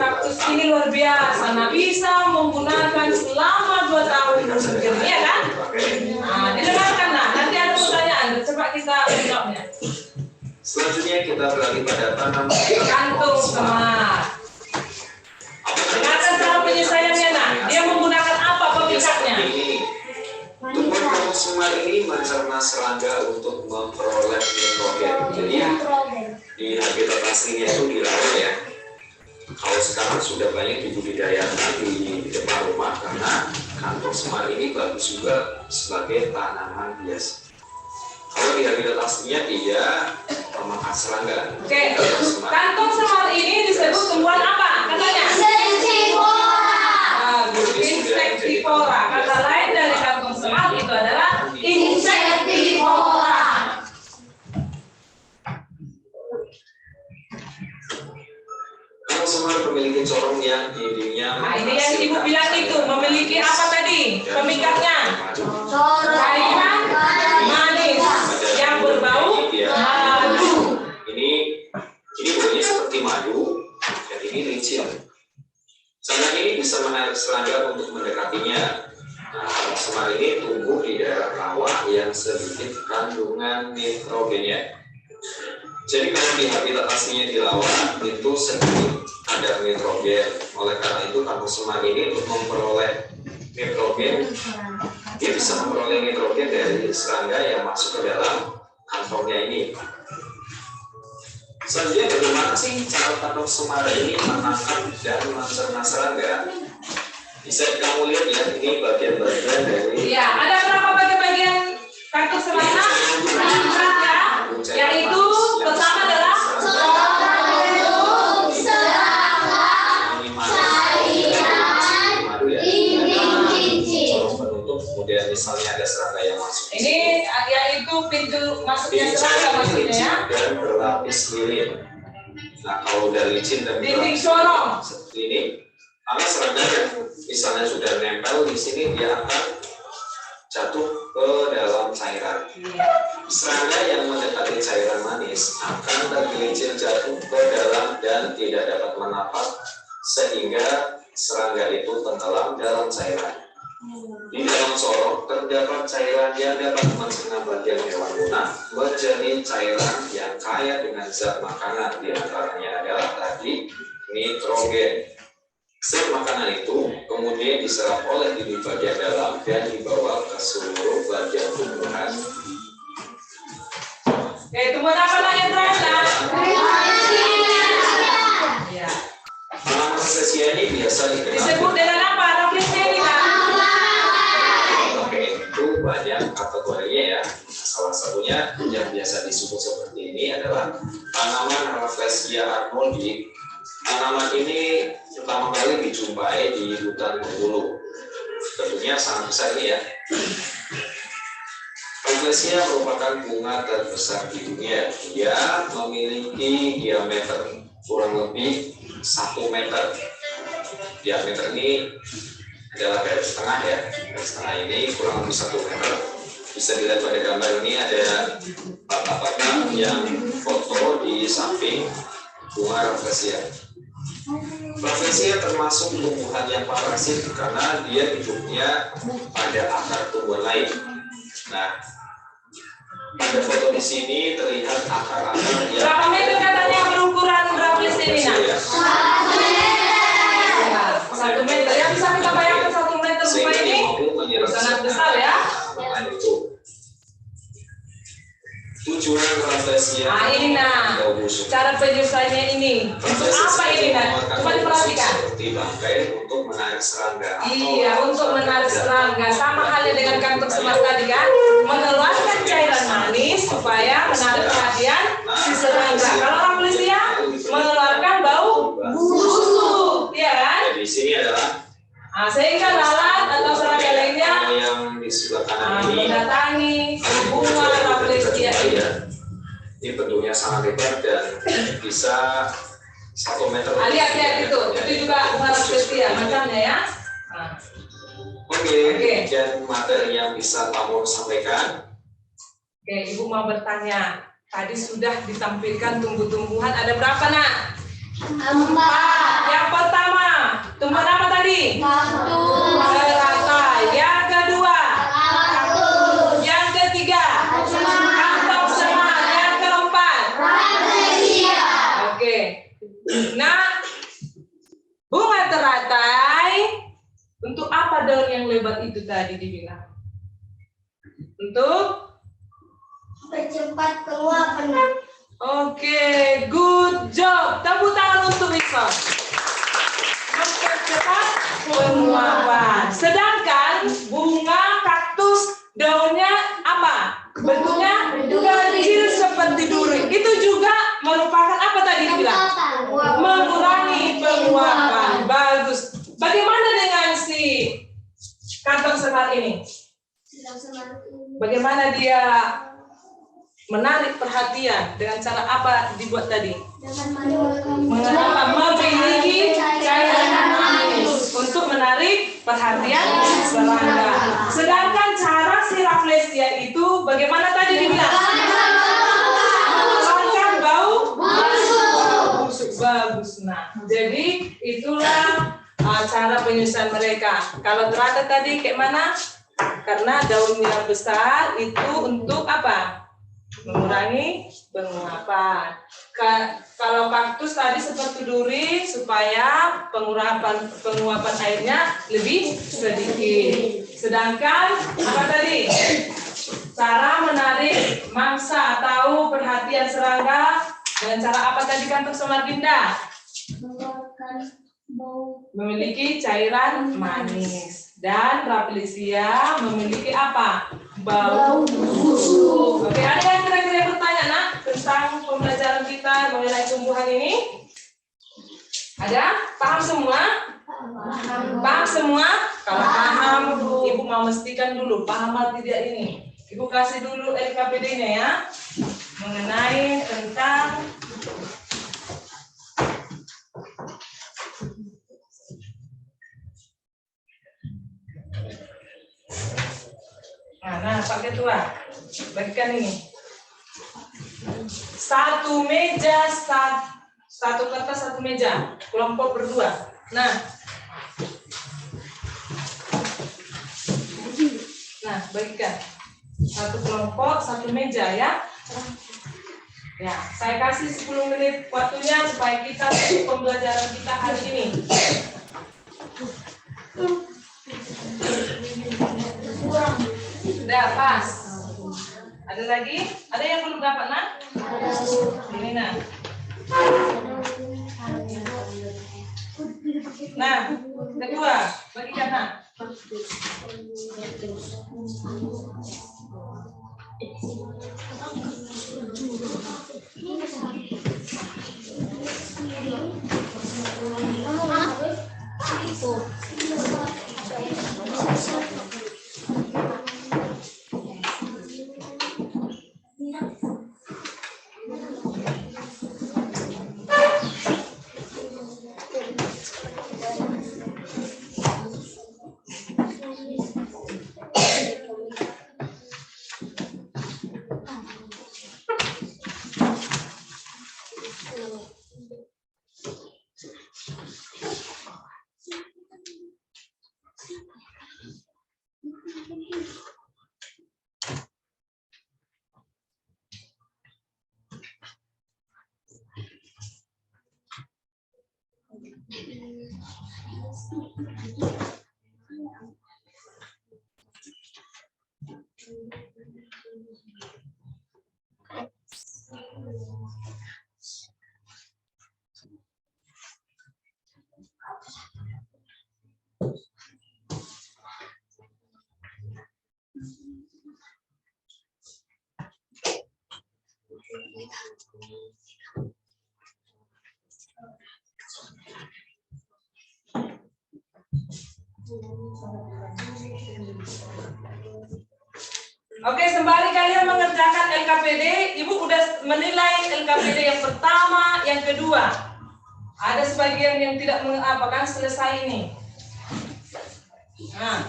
Kaktus ini luar biasa. Nah bisa menggunakan selama 2 tahun musim ya kan? Nah didengarkan nah. Nanti ada pertanyaan. Coba kita jawabnya. Selanjutnya kita beralih pada tanaman Kantung semar. Dengarkan cara penyelesaiannya nak. Dia menggunakan apa pemikatnya? Tumbuhan kantung semar ini mencerna serangga untuk memperoleh nitrogen. Jadi di habitat aslinya itu di laut ya. Kalau sekarang sudah banyak dibudidayakan di depan rumah karena kantong semar ini bagus juga sebagai tanaman hias. Kalau di habitat aslinya dia pemakan serangga. Oke, kantong semar ini disebut tumbuhan apa? Katanya? Insektivora. Kata lain dari kantong semar itu adalah insektivora. Kantong semar memiliki corong yang dindingnya. Nah, ini yang ibu bilang itu memiliki apa tadi? Pemikatnya? Cairan manis yang berbau madu. Ini baunya seperti madu dan ini licin. Serangga ini bisa menarik serangga untuk mendekatinya. Nah, kantong semar ini tumbuh di daerah rawa yang sedikit kandungan nitrogennya. Jadi kalau di habitat aslinya di rawa itu sedikit ada nitrogen. Oleh karena itu kantong semar ini untuk memperoleh nitrogen, dia bisa memperoleh nitrogen dari serangga yang masuk ke dalam kantongnya ini. Selanjutnya bagaimana sih cara kantong semar ini menangkap dan mencerna serangga? Bisa kamu lihat ya, ini bagian-bagian dari. Iya, ada berapa bagian kantong semar? Ya, yaitu pertama adalah kemudian misalnya ada serangga yang masuk. ini yaitu pintu masuknya serangga maksudnya ya. Dan berlapis lilin. Nah, kalau udah licin dan Dinding sorong. seperti ini, karena serangga yang misalnya sudah nempel di sini, dia akan jatuh ke dalam cairan. Serangga yang mendekati cairan manis akan tergelincir jatuh ke dalam dan tidak dapat menapak sehingga serangga itu tenggelam dalam cairan. Di dalam sorong terdapat cairan yang dapat mencerna bagian hewan lunak menjadi cairan yang kaya dengan zat makanan, di antaranya adalah tadi nitrogen. Zat makanan itu kemudian diserap oleh di bagian dalam dan dibawa ke seluruh bagian tumbuhan. Tumbuhan apa lagi yang terakhir? Ya. Rafflesia ini biasa dikenal Disebut dengan apa? Rafflesia ini kan? Oke, itu banyak kategorinya ya. Salah satunya yang biasa disebut seperti ini adalah tanaman Rafflesia arnoldi. Tanaman ini pertama kali dijumpai di hutan Bengkulu. Tentunya sangat besar ini ya. Rafflesia merupakan bunga terbesar di dunia. Dia memiliki diameter kurang lebih 1 meter. Diameter ini adalah garis tengah ya. Garis tengah ini kurang lebih 1 meter. Bisa dilihat pada gambar ini ada bapak-bapak yang foto di samping bunga Rafflesia. Rafflesia termasuk tumbuhan yang parasit karena dia hidupnya pada akar tumbuhan lain. Nah, pada foto di sini terlihat akar-akar yang. Berapa meter katanya berukuran Rafflesia ini? Nah? 1 meter. Ya, bisa kita bayangkan 1 meter bunga ini sangat besar ya. Tujuan Rafflesia. Nah, ini nah, cara penyusuannya ini. Untuk apa ini nah? Coba diperhatikan. Seperti bangkai untuk menarik serangga. Iya, untuk menarik serangga. Sama halnya dengan kantong semar tadi kan, mengeluarkan cairan manis supaya menarik perhatian si serangga. Kalau Rafflesia mengeluarkan bau busuk, ya kan? Di sini adalah. Sehingga lalat atau serangga lainnya yang di sebelah kanan ini mendatangi bunga Rafflesia ini. Ini bentuknya sangat lebar dan bisa 1 meter. Lihat itu juga bunga Rafflesia macamnya ya. Oke. Dan materi yang bisa kamu sampaikan. Oke, Ibu mau bertanya. Tadi sudah ditampilkan tumbuh-tumbuhan, ada berapa nak? 4. Yang pertama, tumbuhan apa tadi? Teratai. Yang kedua, yang ketiga, kantong semar. Yang keempat, oke. Nah, bunga teratai untuk apa daun yang lebat itu tadi dibilang? Untuk Percepat penguapan. oke, good job. Tepuk tangan untuk Wilson. Mempercepat penguapan. Sedangkan Bagaimana dia menarik perhatian, dengan cara apa dibuat tadi? Memiliki cairan manis untuk menarik perhatian serangga. Sedangkan cara si Rafflesia itu bagaimana tadi dibilang? Mengeluarkan bau busuk. Bagus. Nah, jadi itulah cara penyusuan mereka. Kalau terada tadi kayak mana? Karena daunnya besar itu untuk apa? Mengurangi penguapan. Kalau kaktus tadi seperti duri supaya penguapan airnya lebih sedikit. Sedangkan apa tadi? Cara menarik mangsa atau perhatian serangga dengan cara apa tadi Kantor Somarginda? Memiliki cairan manis. Dan Rafflesia memiliki apa? Bau busuk. Oke, ada yang kira-kira bertanya nak tentang pembelajaran kita mengenai tumbuhan ini? Ada? Paham semua? Paham semua? Kalau paham, Ibu mau mestikan dulu paham atau tidak ini. Ibu kasih dulu LKPD-nya ya, mengenai tentang nah Pak Ketua, bagikan ini. Satu meja, satu kertas, satu meja, kelompok berdua. Nah, bagikan. Satu kelompok, satu meja ya. Ya, saya kasih 10 menit waktunya supaya kita pembelajaran kita hari ini. Sudah pas. Ada lagi? Ada yang belum dapat nak? Ini nak. Nah, kedua, bagikan nak. Oke, sembari kalian mengerjakan LKPD, Ibu udah menilai LKPD yang pertama, yang kedua. Ada sebagian yang tidak mengapakan selesai ini. Nah,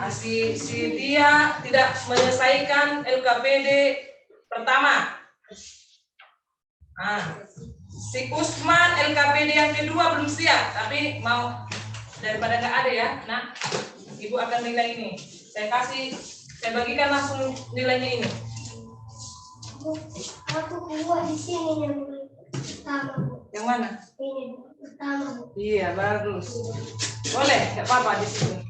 si dia tidak menyelesaikan LKPD pertama. Nah, si Usman LKPD yang kedua belum siap, tapi mau daripada nggak ada ya. Nah, Ibu akan nilai ini. Saya bagikan langsung nilainya ini. Aku keluar di sini yang pertama. Yang mana? Ini pertama. Iya, bagus. Boleh, nggak apa-apa di sini.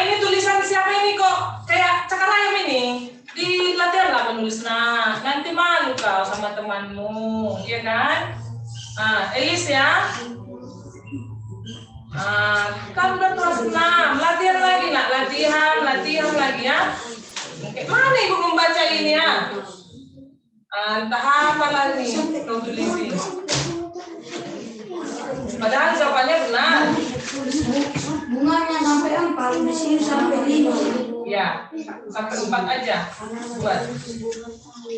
Ini tulisan siapa ini kok kayak cakar ayam ini? Di latihan lah menulis. Nah, nanti malu kau sama temanmu, iya kan? Elis ya. Kan udah kelas 6, latihan lagi nak, latihan lagi ya. Kayak mana Ibu membaca ini ya? Entah apa lagi kau tulisin. Padahal jawabannya benar. Bunganya sampai 4, di sini sampai 5. Ya, sampai 4 aja. Buat.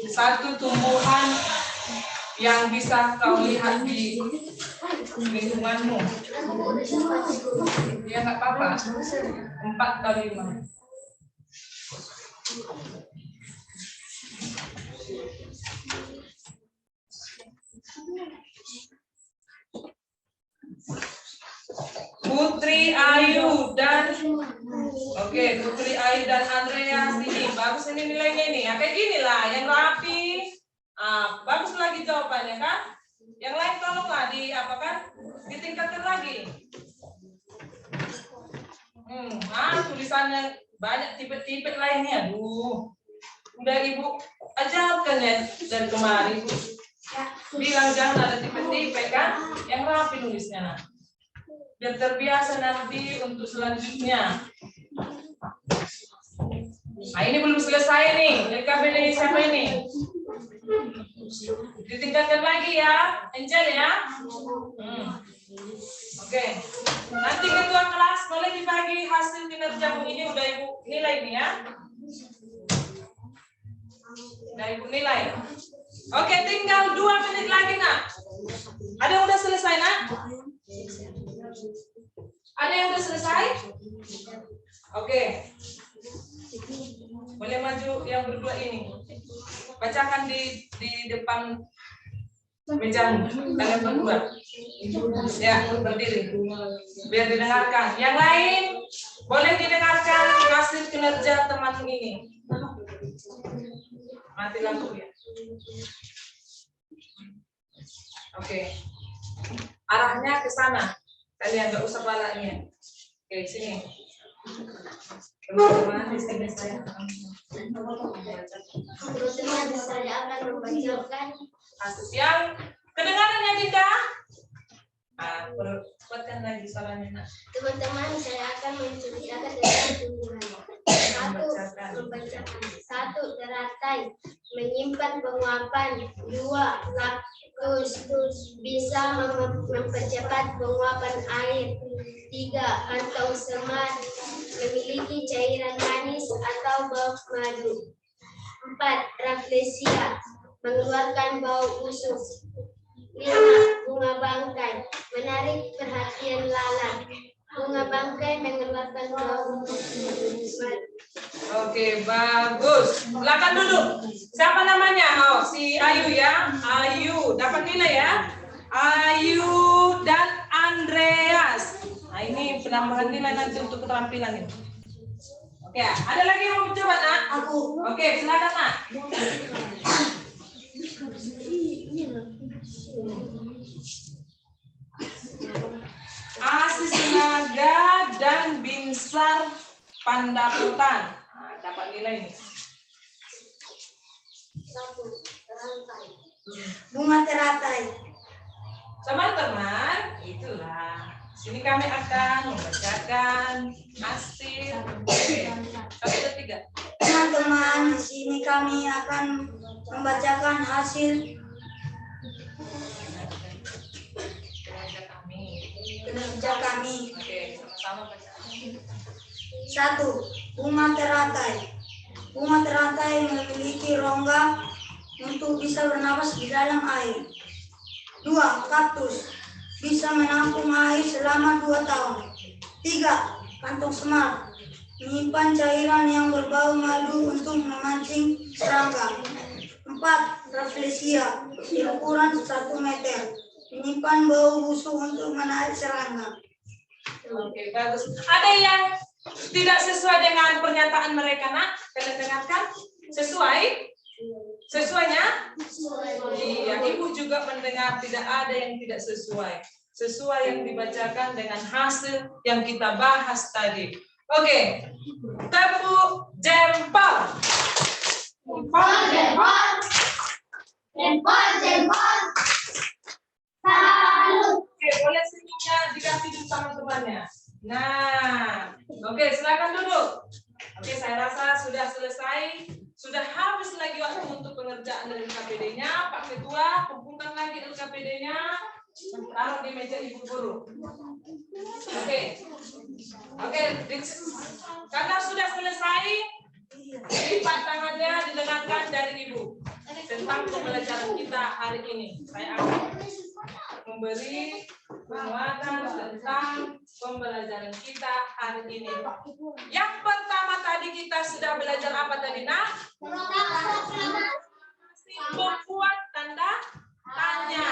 Satu tumbuhan yang bisa kau lihat di lingkunganmu. Ya nggak apa-apa. 4 kali 5. Putri Ayu dan Putri Ayu dan Andreas ini bagus ini nilainya ini. Ya, kayak gini lah yang rapi. Bagus lagi jawabannya kan? Yang lain tolonglah ditingkatkan lagi. Tulisannya banyak tipe-tipe lainnya. Aduh. Udah Ibu ajarkan ya dari kemarin. Bilang jangan ada tipe-tipe kan? Yang rapi nulisnya. Biar terbiasa nanti untuk selanjutnya. Nah ini belum selesai nih. LKPD siapa ini? Ditingkatkan lagi ya, Angel ya. Oke. Nanti ketua kelas boleh dibagi hasil kinerjamu ini udah Ibu nilai nih ya. Udah Ibu nilai. Oke, tinggal 2 menit lagi nak. Ada yang udah selesai nak? Ada yang udah selesai? Oke. Boleh maju yang berdua ini. Bacakan di depan mejamu. Kalian berdua. Ya, berdiri. Biar didengarkan. Yang lain boleh didengarkan hasil kinerja teman ini. Mati lampu ya. Oke. Arahnya ke sana. Kalian nggak usah palanya. Oke, sini. Teman-teman, di sini saya akan membacakan kasus yang kedengarannya Dinda. Buatkan lagi soalnya nak. Teman-teman, saya akan menceritakan tentang tumbuhan. Membacakan. 1. Teratai, menyimpan penguapan. 2. Laktus, bisa mempercepat penguapan air. 3. Kantong semar, memiliki cairan manis atau bau madu. 4. Rafflesia, mengeluarkan bau busuk. 5. Bunga bangkai, menarik perhatian lalat. Bunga bangkai mengeluarkan bau madu. Oke, bagus. Silakan dulu. Siapa namanya? Oh, si Ayu ya. Ayu, dapat nilai ya. Ayu dan Andreas. Nah, ini penambahan nilai nanti untuk keterampilan ini. Oke, ada lagi yang mau coba nak? Aku. Oke, silakan nak. Asis naga dan binsar pandaputan. Nah, dapat nilai ini. 1. Teratai. Bunga teratai. Teman-teman, itulah. Sini kami akan membacakan hasil. Oke, 1, 2, 3. Teman-teman, di sini kami akan membacakan hasil kinerja kami. Oke, sama-sama baca. 1. Bunga teratai. Bunga teratai memiliki rongga untuk bisa bernapas di dalam air. 2. Kaktus, bisa menampung air selama 2 tahun. 3. Kantong semar, menyimpan cairan yang berbau madu untuk memancing serangga. 4. Rafflesia, berukuran 1 meter, menyimpan bau busuk untuk menarik serangga. Oke, bagus. Ada yang tidak sesuai dengan pernyataan mereka, nak? Kalian dengarkan? Sesuai? Sesuainya? Iya, Ibu juga mendengar tidak ada yang tidak sesuai. Sesuai yang dibacakan dengan hasil yang kita bahas tadi. Oke, tepuk jempol. Jempol. Salut. Oke, boleh senyumnya dikasih dulu sama temannya. Nah, oke, silakan duduk. Oke, saya rasa sudah selesai. Sudah habis lagi waktu untuk pengerjaan dari KPD ini. KPD-nya taruh di meja ibu guru. Oke. Karena sudah selesai, lipat tangannya didengarkan dari ibu tentang pembelajaran kita hari ini. Saya akan memberi penguatan tentang pembelajaran kita hari ini. Yang pertama tadi kita sudah belajar apa tadi, Nak? Membuat tanda tanya.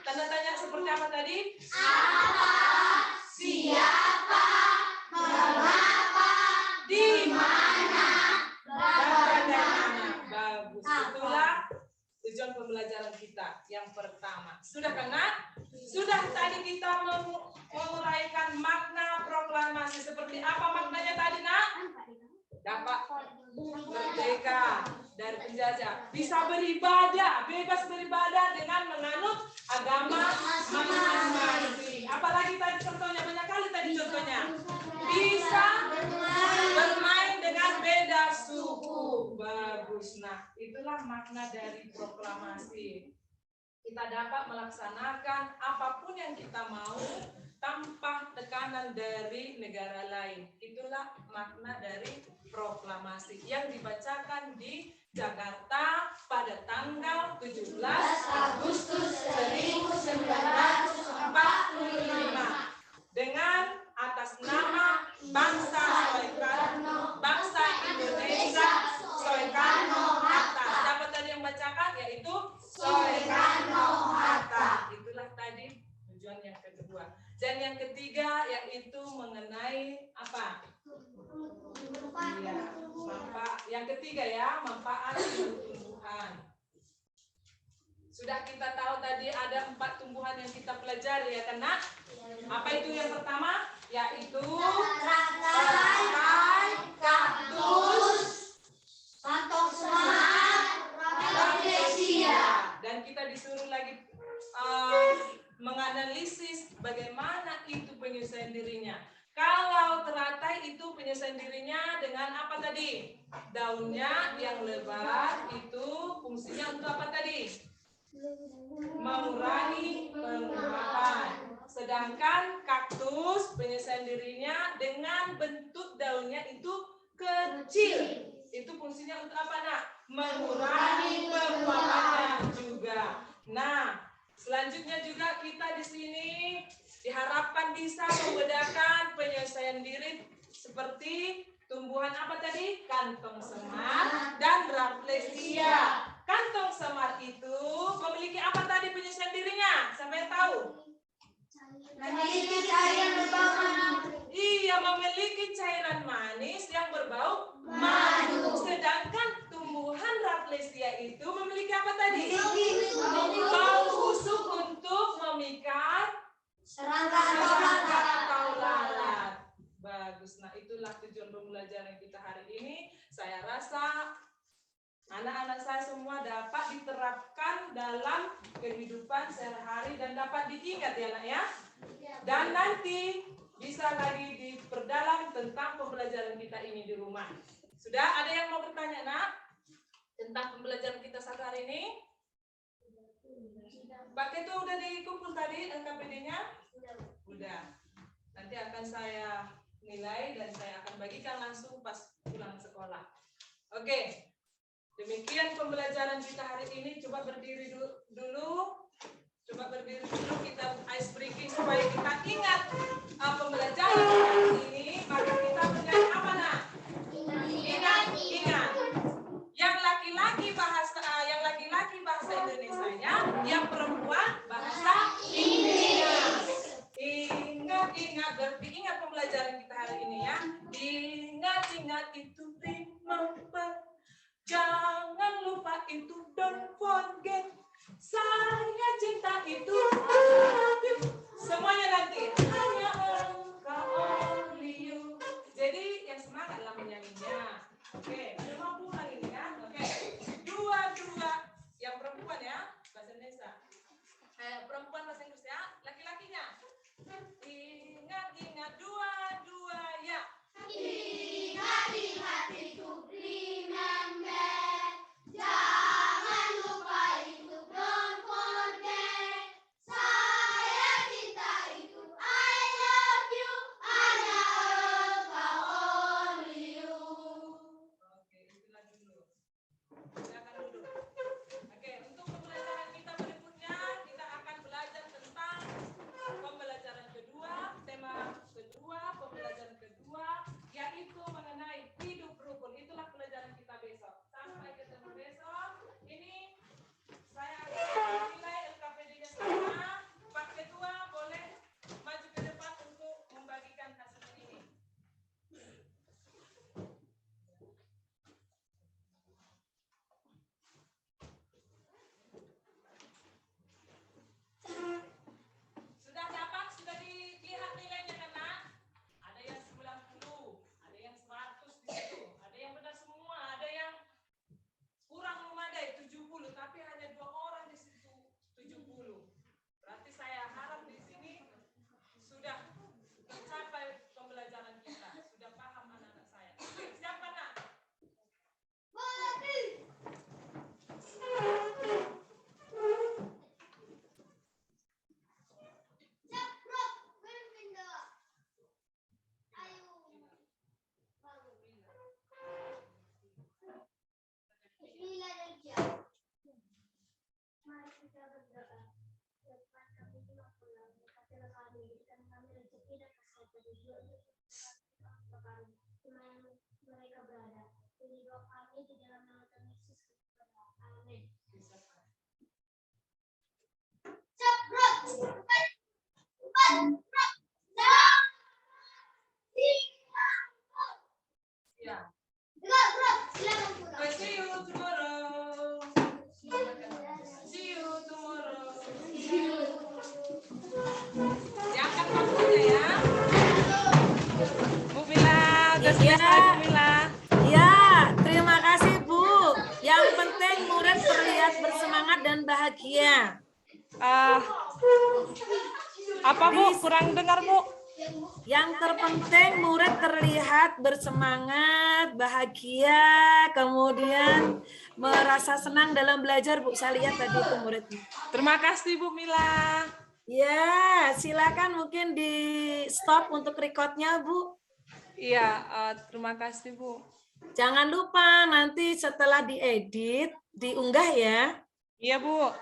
Tanda tanya seperti apa tadi? Apa, siapa, mengapa, di mana, Bagaimana? Bagus. Itulah tujuan pembelajaran kita yang pertama. Sudah kan, Nak? Sudah tadi kita menguraikan makna proklamasi. Seperti apa maknanya tadi, Nak? Dapat merdeka dari penjajah, bisa beribadah, bebas beribadah dengan menganut agama masing-masing. Apalagi tadi contohnya, banyak kali tadi contohnya. Bisa bermain dengan beda suku. Bagus. Nah, itulah makna dari proklamasi. Kita dapat melaksanakan apapun yang kita mau tanpa tekanan dari negara lain. Itulah makna dari proklamasi yang dibacakan di Jakarta pada tanggal 17 Agustus 1945 dengan atas nama bangsa Indonesia Soekarno-Hatta. Siapa tadi yang bacakan? Yaitu Soekarno-Hatta. Itulah tadi tujuan yang kedua. Dan yang ketiga yaitu mengenai apa? Ya, yang ketiga ya, manfaat tumbuhan. Sudah kita tahu tadi ada 4 tumbuhan yang kita pelajari ya kan, Nak? Apa itu yang pertama? Yaitu teratai, kaktus, patok semangat, rafflesia. Dan kita disuruh lagi menganalisis bagaimana itu penyesuaian dirinya. Kalau teratai itu penyesuaian dirinya dengan apa tadi? Daunnya yang lebar itu fungsinya untuk apa tadi? Mengurangi penguapan. Sedangkan kaktus penyesuaian dirinya dengan bentuk daunnya itu kecil. Itu fungsinya untuk apa, Nak? Mengurangi penguapannya juga. Nah, selanjutnya juga kita di sini diharapkan bisa membedakan penyesuaian diri seperti tumbuhan apa tadi? Kantong semar dan rafflesia. Kantong semar itu memiliki apa tadi penyesuaian dirinya? Siapa yang tahu? Memiliki cairan berbau madu. Iya, memiliki cairan manis yang berbau Madu. Sedangkan tumbuhan rafflesia itu memiliki apa tadi? Memiliki Bau busuk untuk memikat serangga atau lalat. Bagus. Nah, itulah tujuan pembelajaran kita hari ini. Saya rasa anak-anak saya semua dapat diterapkan dalam kehidupan sehari-hari dan dapat diingat ya, Nak ya. Dan nanti bisa lagi diperdalam tentang pembelajaran kita ini di rumah. Sudah ada yang mau bertanya, Nak? Tentang pembelajaran kita satu hari ini? Pak Ketua udah dikumpul tadi LKPD-nya? Udah. Nanti akan saya nilai dan saya akan bagikan langsung pas pulang sekolah. Oke. Demikian pembelajaran kita hari ini. Coba berdiri dulu. Coba berdiri dulu, kita ice breaking supaya kita ingat pembelajaran hari ini. Maka kita menjadi apa, Nak? Ingat. Yang laki-laki bahasa Indonesianya, yang perempuan bahasa Inggris. Ingat, berarti ingat pembelajaran kita hari ini ya. Ingat itu remember. Jangan lupa itu don't forget. Saya cinta itu I love you. Semuanya nanti hanya engkau only you. Jadi yang semangat lah menyanyinya. Oke, ada mampu lagi ini kan? Oke, dua yang perempuan ya bahasa Indonesia. Perempuan bahasa Inggris ya. Laki-lakinya. Ingat dua ya. Ingat itu remember. Jangan lupa itu don't forget. memberikan kami rezeki dan kesehatan hidup mereka berada. Beri doa kami di dalam nama Tuhan Yesus Kristus. Amin. Ya. See you tomorrow. See you tomorrow. Diangkat bangkunya ya. Bu Mila, udah selesai Bu Mila. Ya, terima kasih Bu. Yang penting murid terlihat bersemangat dan bahagia. Apa Bu? Kurang dengar Bu. Yang terpenting murid terlihat bersemangat, bahagia, kemudian merasa senang dalam belajar Bu. Saya lihat tadi itu muridnya. Terima kasih Bu Mila. Ya, silakan mungkin di stop untuk recordnya Bu. Iya, terima kasih Bu. Jangan lupa nanti setelah diedit, diunggah ya. Iya Bu.